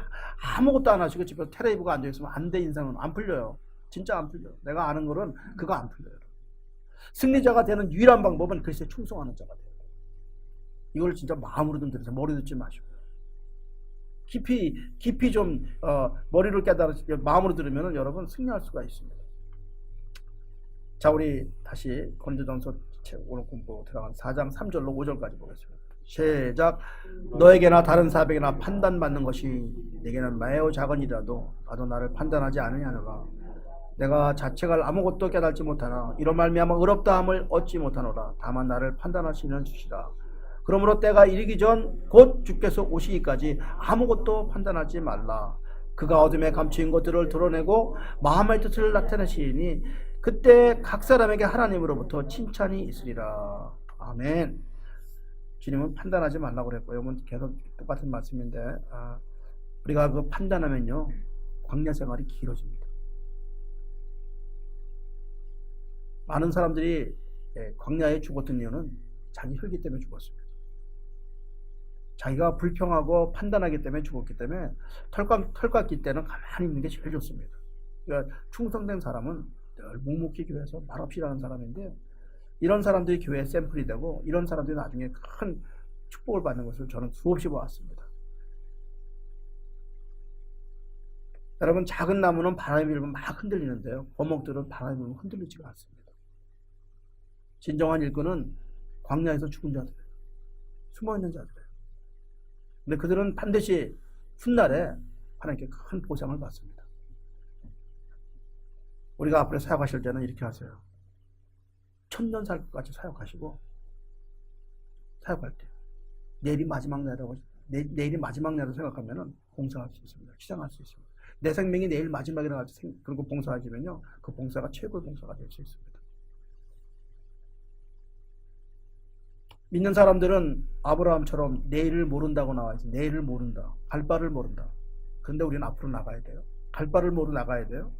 [SPEAKER 1] 아무것도 안 하시고 집에 테레 입고 앉아있으면 안 돼. 인생은 안 풀려요. 진짜 안 풀려요. 내가 아는 거는 그거 안 풀려요. 승리자가 되는 유일한 방법은 그리스도에 충성하는 자가 돼요. 이걸 진짜 마음으로 좀 들으세요. 머리 듣지 마시고 깊이 좀 머리를 깨달아 마음으로 들으면 여러분 승리할 수가 있습니다. 자, 우리 다시 고린도전서 오늘 공부 들어간 4장 3절로 5절까지 보겠습니다. 시작. 너에게나 다른 사람에게나 판단받는 것이 내게는 매우 작은 일이라도 나도 나를 판단하지 않으냐노라. 내가 자책할 아무것도 깨달지 못하나 이런 말미암아 의롭다함을 얻지 못하노라. 다만 나를 판단하시는 주시라. 그러므로 때가 이르기 전 곧 주께서 오시기까지 아무것도 판단하지 말라. 그가 어둠에 감추인 것들을 드러내고 마음의 뜻을 나타내시니 그때 각 사람에게 하나님으로부터 칭찬이 있으리라. 아멘. 주님은 판단하지 말라고 그랬고요. 이건 계속 똑같은 말씀인데 우리가 그 판단하면요 광야 생활이 길어집니다. 많은 사람들이 광야에 죽었던 이유는 자기 혈기 때문에 죽었습니다. 자기가 불평하고 판단하기 때문에 죽었기 때문에 털깎기 때는 가만히 있는 게 제일 좋습니다. 그러니까 충성된 사람은 늘 묵묵히 교회에서 말없이 일하는 사람인데 이런 사람들이 교회의 샘플이 되고 이런 사람들이 나중에 큰 축복을 받는 것을 저는 수없이 보았습니다. 여러분, 작은 나무는 바람이 불면 막 흔들리는데요. 거목들은 바람이 불면 흔들리지가 않습니다. 진정한 일꾼은 광야에서 죽은 자들이에요. 숨어있는 자들이에요. 근데 그들은 반드시 훗날에 하나님께 큰 보상을 받습니다. 우리가 앞으로 사역하실 때는 이렇게 하세요. 천년 살 것까지 사역하시고 사역할 때 내일이 마지막 날이라고 내일이 마지막 날이라고 생각하면 봉사할 수 있습니다. 희생할 수 있습니다. 내 생명이 내일 마지막이라고 그리고 봉사하시면요 그 봉사가 최고의 봉사가 될 수 있습니다. 믿는 사람들은 아브라함처럼 내일을 모른다고 나와 있어요. 내일을 모른다. 갈 바를 모른다. 그런데 우리는 앞으로 나가야 돼요. 갈 바를 모르고 나가야 돼요.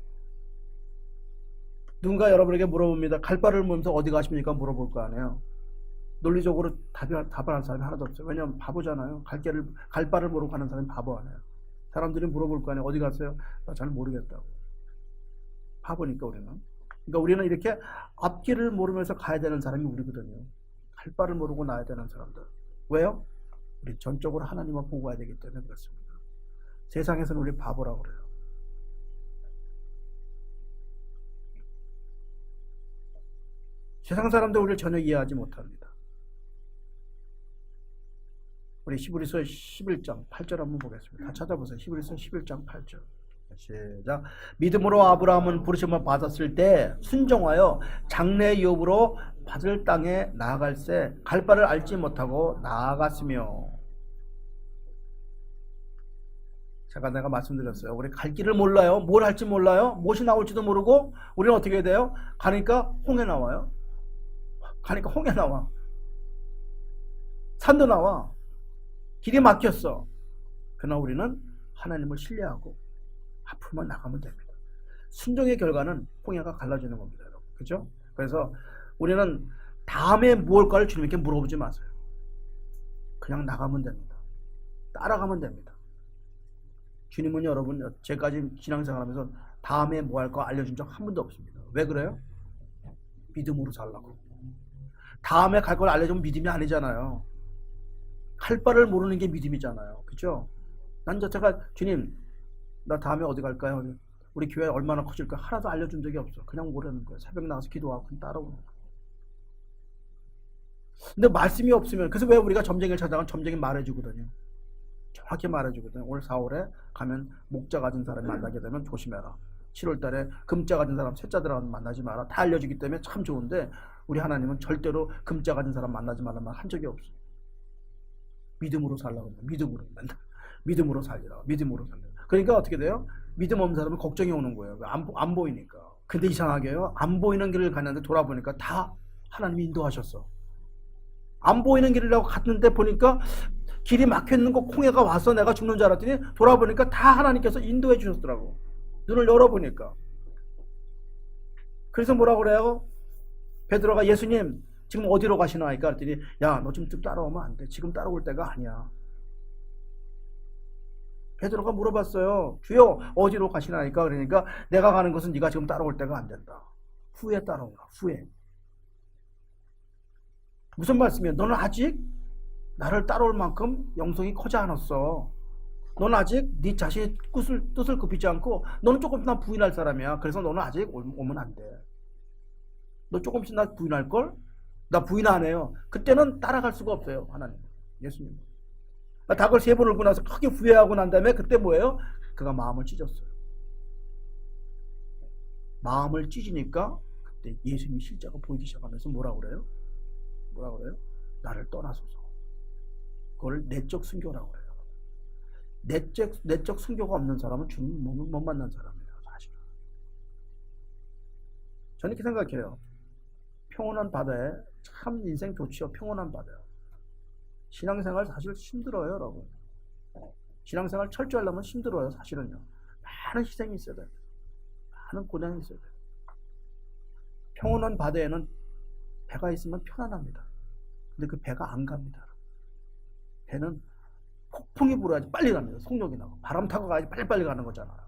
[SPEAKER 1] 누군가 여러분에게 물어봅니다. 갈 바를 모르면서 어디 가십니까? 물어볼 거 아니에요. 논리적으로 답을 할 사람이 하나도 없어요. 왜냐하면 바보잖아요. 갈 바를 모르고 가는 사람이 바보 아니에요. 사람들이 물어볼 거 아니에요. 어디 갔어요? 나 잘 모르겠다고. 바보니까 우리는. 그러니까 우리는 이렇게 앞길을 모르면서 가야 되는 사람이 우리거든요. 갈 바를 모르고 나야 되는 사람들. 왜요? 우리 전적으로 하나님을 보고 가야 되기 때문에 그렇습니다. 세상에서는 우리 바보라고 그래요. 세상 사람들 우리를 전혀 이해하지 못합니다. 우리 히브리서 11장 8절 한번 보겠습니다. 다 찾아보세요. 히브리서 11장 8절. 시작. 믿음으로 아브라함은 부르심을 받았을 때 순종하여 장래 유업으로 받을 땅에 나아갈새 갈 바를 알지 못하고 나아갔으며. 제가 내가 말씀드렸어요. 우리 갈 길을 몰라요. 뭘 할지 몰라요. 무엇이 나올지도 모르고 우리는 어떻게 해야 돼요? 가니까 홍해 나와요. 가니까 홍해 나와. 산도 나와. 길이 막혔어. 그러나 우리는 하나님을 신뢰하고 앞으로만 나가면 됩니다. 순종의 결과는 홍해가 갈라지는 겁니다, 여러분. 그죠? 그래서 우리는 다음에 무엇일까를 주님께 물어보지 마세요. 그냥 나가면 됩니다. 따라가면 됩니다. 주님은 여러분, 제까지 신앙생활하면서 다음에 뭐 할까 알려준 적 한 번도 없습니다. 왜 그래요? 믿음으로 살라고. 다음에 갈 걸 알려주면 믿음이 아니잖아요. 갈 바를 모르는 게 믿음이잖아요. 그죠? 난 자체가 주님, 나 다음에 어디 갈까요? 우리 교회 얼마나 커질까? 하나도 알려준 적이 없어. 그냥 모르는 거예요. 새벽 나가서 기도하고 따라오는 거예요. 근데 말씀이 없으면, 그래서 왜 우리가 점쟁이를 찾아가면 점쟁이 말해주거든요. 정확히 말해주거든요. 올 4월에 가면 목자 가진 사람 만나게 되면 조심해라. 7월 달에 금자 가진 사람, 셋자 들어가면 만나지 마라. 다 알려주기 때문에 참 좋은데 우리 하나님은 절대로 금자 가진 사람 만나지 말란 말 한 적이 없어. 믿음으로 살라고 합니다. 믿음으로. 믿음으로 살리라. 믿음으로 살리라. 그러니까 어떻게 돼요? 믿음 없는 사람은 걱정이 오는 거예요. 안 보이니까. 근데 이상하게요. 안 보이는 길을 갔는데 돌아보니까 다 하나님이 인도하셨어. 안 보이는 길이라고 갔는데 보니까 길이 막혀있는 거 홍해가 와서 내가 죽는 줄 알았더니 돌아보니까 다 하나님께서 인도해 주셨더라고. 눈을 열어보니까. 그래서 뭐라고 그래요? 베드로가 예수님, 지금 어디로 가시나 하니까 그랬더니 야, 너 지금 따라오면 안 돼. 지금 따라올 때가 아니야. 베드로가 물어봤어요. 주여, 어디로 가시나 하니까 그러니까 내가 가는 것은 네가 지금 따라올 때가 안 된다. 후에 따라오라. 후에. 무슨 말씀이야? 너는 아직 나를 따라올 만큼 영성이 커지 않았어. 너는 아직 네 자신의 뜻을 굽히지 않고 너는 조금씩 나 부인할 사람이야. 그래서 너는 아직 오면 안 돼. 너 조금씩 나 부인할걸? 나 부인 안 해요. 그때는 따라갈 수가 없어요. 하나님, 예수님. 닭을 3번 울고 나서 크게 후회하고 난 다음에 그때 뭐예요? 그가 마음을 찢었어요. 마음을 찢으니까 그때 예수님이 실제가 보이기 시작하면서 뭐라고 그래요? 뭐라고 그래요? 나를 떠나소서. 그걸 내적 순교라고 그래요. 내적 순교가 없는 사람은 주님 못 만난 사람이에요. 사실은. 저는 이렇게 생각해요. 평온한 바다에 참 인생 좋지요. 평온한 바다요. 신앙생활 사실 힘들어요, 여러분. 신앙생활 철저하려면 힘들어요, 사실은요. 많은 희생이 있어야 돼요. 많은 고난이 있어야 돼요. 평온한 바다에는 배가 있으면 편안합니다. 근데 그 배가 안 갑니다. 배는 폭풍이 불어야지 빨리 갑니다. 속력이 나고. 바람 타고 가야지 빨리빨리 가는 거잖아요.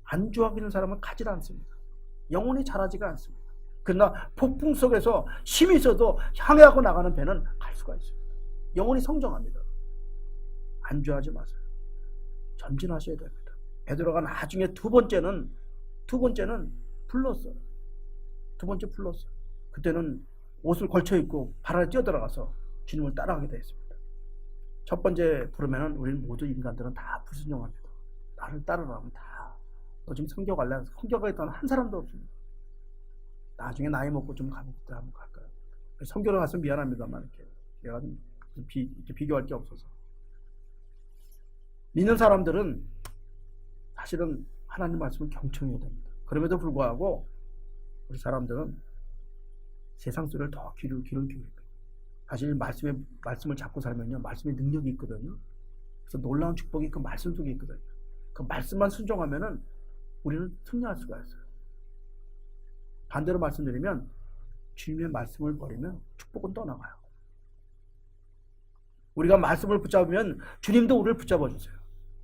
[SPEAKER 1] 안주하고 사람은 가지 않습니다. 영혼이 자라지가 않습니다. 그러나 폭풍 속에서 힘이 있어도 향해하고 나가는 배는 갈 수가 있어요. 영혼이 성장합니다. 안주하지 마세요. 전진하셔야 됩니다. 베드로가 나중에 두 번째는 불렀어요. 두 번째 불렀어요. 그때는 옷을 걸쳐 입고 발 안에 뛰어들어가서 주님을 따라가게 되었습니다. 첫 번째 부르면은 우리는 모두 인간들은 다 불순종합니다. 나를 따르라면 다. 너 지금 성경갈래? 성경가겠다는 한 사람도 없습니다. 나중에 나이 먹고 좀 가볼까 하면 갈까요? 성경을 갔으면 미안합니다만 이렇게 비교할 게 없어서. 믿는 사람들은 사실은 하나님 말씀을 경청해야 됩니다. 그럼에도 불구하고 우리 사람들은 세상 소리를 더 귀를 기울입니다. 사실 말씀을 잡고 살면요, 말씀의 능력이 있거든요. 그래서 놀라운 축복이 그 말씀 속에 있거든요. 그 말씀만 순종하면은 우리는 승리할 수가 있어요. 반대로 말씀드리면 주님의 말씀을 버리면 축복은 떠나가요. 우리가 말씀을 붙잡으면 주님도 우리를 붙잡아 주세요.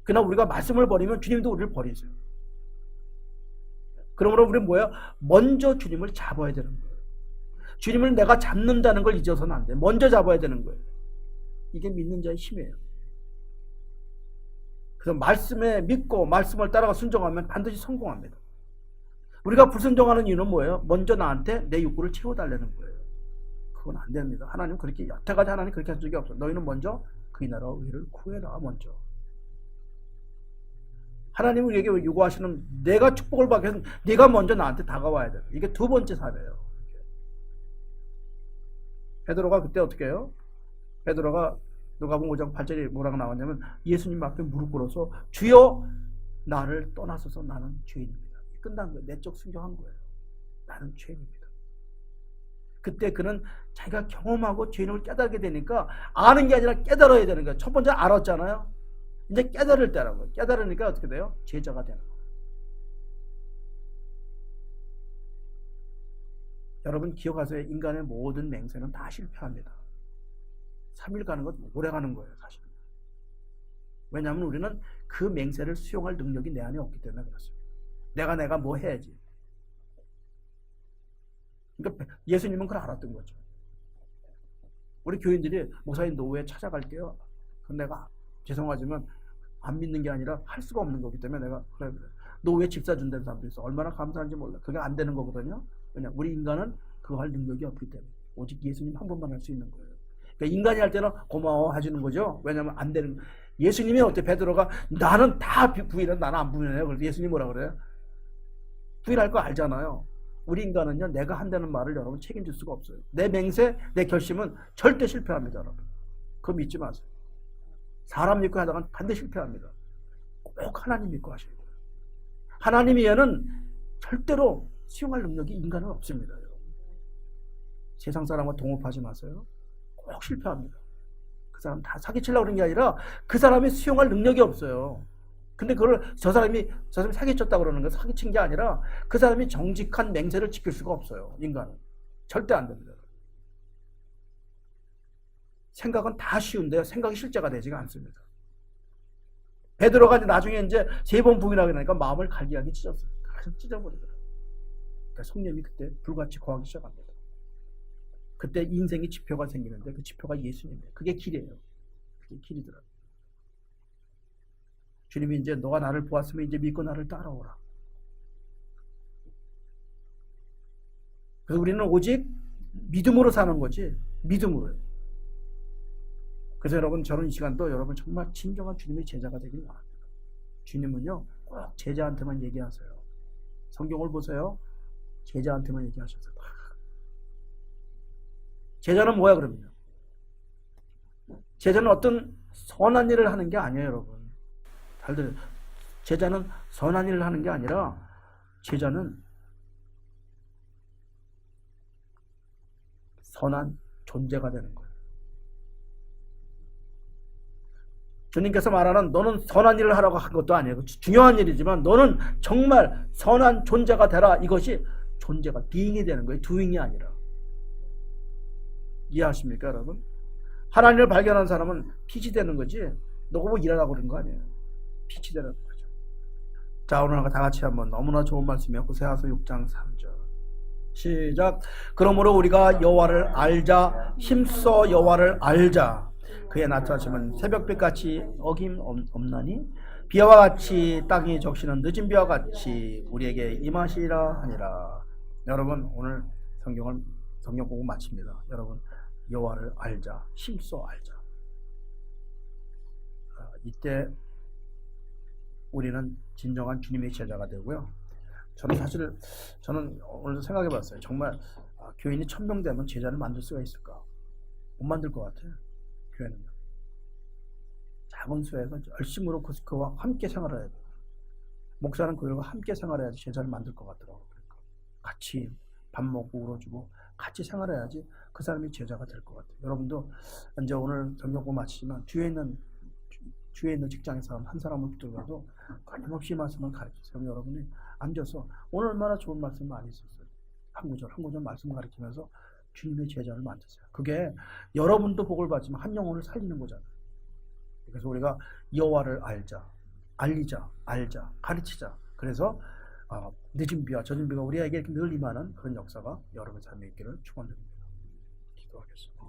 [SPEAKER 1] 그러나 우리가 말씀을 버리면 주님도 우리를 버리세요. 그러므로 우리는 뭐예요? 먼저 주님을 잡아야 되는 거예요. 주님을 내가 잡는다는 걸 잊어서는 안 돼요. 먼저 잡아야 되는 거예요. 이게 믿는 자의 힘이에요. 그래서 말씀에 믿고 말씀을 따라가 순종하면 반드시 성공합니다. 우리가 불순종하는 이유는 뭐예요? 먼저 나한테 내 욕구를 채워달라는 거예요. 그건 안 됩니다. 하나님 그렇게, 여태까지 하나님 그렇게 한 적이 없어요. 너희는 먼저 그의 나라와 의를 구해라. 먼저. 하나님은 우리에게 요구하시는, 내가 축복을 받기 위해서 네가 먼저 나한테 다가와야 돼요. 이게 두 번째 사례예요. 베드로가 그때 어떻게 해요? 베드로가 누가복음 5장 8절에 뭐라고 나왔냐면 예수님 앞에 무릎 꿇어서 주여 나를 떠나소서 나는 죄인입니다. 끝난 거예요. 내적 순종한 거예요. 나는 죄인입니다. 그때 그는 자기가 경험하고 죄인을 깨닫게 되니까 아는 게 아니라 깨달아야 되는 거예요. 첫 번째 알았잖아요. 이제 깨달을 때라는 거예요. 깨달으니까 어떻게 돼요? 제자가 되는 거예요. 여러분 기억하세요. 인간의 모든 맹세는 다 실패합니다. 3일 가는 건 오래 가는 거예요. 사실. 왜냐하면 우리는 그 맹세를 수용할 능력이 내 안에 없기 때문에 그렇습니다. 내가 뭐 해야지. 그러니까 예수님은 그걸 알았던 거죠. 우리 교인들이 목사님 노후에 찾아갈게요. 그럼 내가 죄송하지만 안 믿는 게 아니라 할 수가 없는 거기 때문에 내가 그래. 노후에 집사 준다는 사람도 있어. 얼마나 감사한지 몰라. 그게 안 되는 거거든요. 왜냐 우리 인간은 그거 할 능력이 없기 때문에 오직 예수님 한 번만 할 수 있는 거예요. 그러니까 인간이 할 때는 고마워 해주는 거죠. 왜냐하면 안 되는 거예요. 예수님이 어때? 베드로가 나는 다 부인해. 나는 안 부인해요. 그래서 예수님이 뭐라 그래요? 부인할 거 알잖아요. 우리 인간은요, 내가 한다는 말을 여러분 책임질 수가 없어요. 내 맹세, 내 결심은 절대 실패합니다, 여러분. 그거 믿지 마세요. 사람 믿고 하다가 반드시 실패합니다. 꼭 하나님 믿고 하셔야 돼요. 하나님 이외에는 절대로 수용할 능력이 인간은 없습니다, 여러분. 세상 사람과 동업하지 마세요. 꼭 실패합니다. 그 사람 다 사기치려고 그런 게 아니라 그 사람이 수용할 능력이 없어요. 근데 그걸 저 사람이 사기쳤다고 그러는 건 사기친 게 아니라 그 사람이 정직한 맹세를 지킬 수가 없어요. 인간은. 절대 안 됩니다. 생각은 다 쉬운데요. 생각이 실제가 되지가 않습니다. 베드로가 나중에 이제 3번 부인하게 되니까 마음을 갈기갈기 찢었어요. 가슴 찢어버리더라고요. 그러니까 성령이 그때 불같이 거하기 시작합니다. 그때 인생의 지표가 생기는데 그 지표가 예수님이에요. 그게 길이에요. 그게 길이더라고요. 주님이 이제 너가 나를 보았으면 이제 믿고 나를 따라오라. 그래서 우리는 오직 믿음으로 사는 거지. 믿음으로요. 그래서 여러분 저는 이 시간도 여러분 정말 진정한 주님의 제자가 되길 바랍니다. 주님은요 꼭 제자한테만 얘기하세요. 성경을 보세요. 제자한테만 얘기하셔서 제자는 뭐야 그러면요? 제자는 어떤 선한 일을 하는 게 아니에요 여러분. 잘 들어요. 제자는 선한 일을 하는 게 아니라 제자는 선한 존재가 되는 거예요. 주님께서 말하는 너는 선한 일을 하라고 한 것도 아니에요. 중요한 일이지만 너는 정말 선한 존재가 되라. 이것이 존재가 being이 되는 거예요. doing이 아니라. 이해하십니까 여러분? 하나님을 발견한 사람은 빛이 되는 거지 너가 뭐 일하라고 그런 거 아니에요. 빛이 되는 거죠. 자 오늘 다 같이 한번 너무나 좋은 말씀이요. 호세아서 6장 3절 시작. 그러므로 우리가 여호와를 알자. 힘써 여호와를 알자. 그의 나타나심은 새벽빛같이 어김없나니 비와 같이 땅이 적시는 늦은 비와 같이 우리에게 임하시리라 하니라. 여러분 오늘 성경 보고 마칩니다. 여러분 여호와를 알자. 힘써 알자. 이때 우리는 진정한 주님의 제자가 되고요. 저는 오늘 생각해 봤어요. 정말 교인이 1000명 되면 제자를 만들 수가 있을까? 못 만들 것 같아요. 교회는 작은 수에서 열심으로 그와 함께 생활해야 돼요. 목사는 그들과 함께 생활해야지 제자를 만들 것 같더라고요. 그러니까 같이 밥 먹고 울어주고 같이 생활해야지 그 사람이 제자가 될 것 같아요. 여러분도 이제 오늘 성경고 마치지만 뒤에 있는 직장의 사람 한 사람을 붙들어도 끊임없이 말씀을 가르치세요. 여러분이 앉아서 오늘 얼마나 좋은 말씀 많이 있었어요. 한 구절 말씀 가르치면서 주님의 제자를 만드세요. 그게 여러분도 복을 받지만 한 영혼을 살리는 거잖아요. 그래서 우리가 여호와를 알자, 가르치자. 그래서 늦은 비와 젖은 비가 우리에게 이렇게 늘 임하는 그런 역사가 여러분 삶에 있기를 축원드립니다. 기도하겠습니다.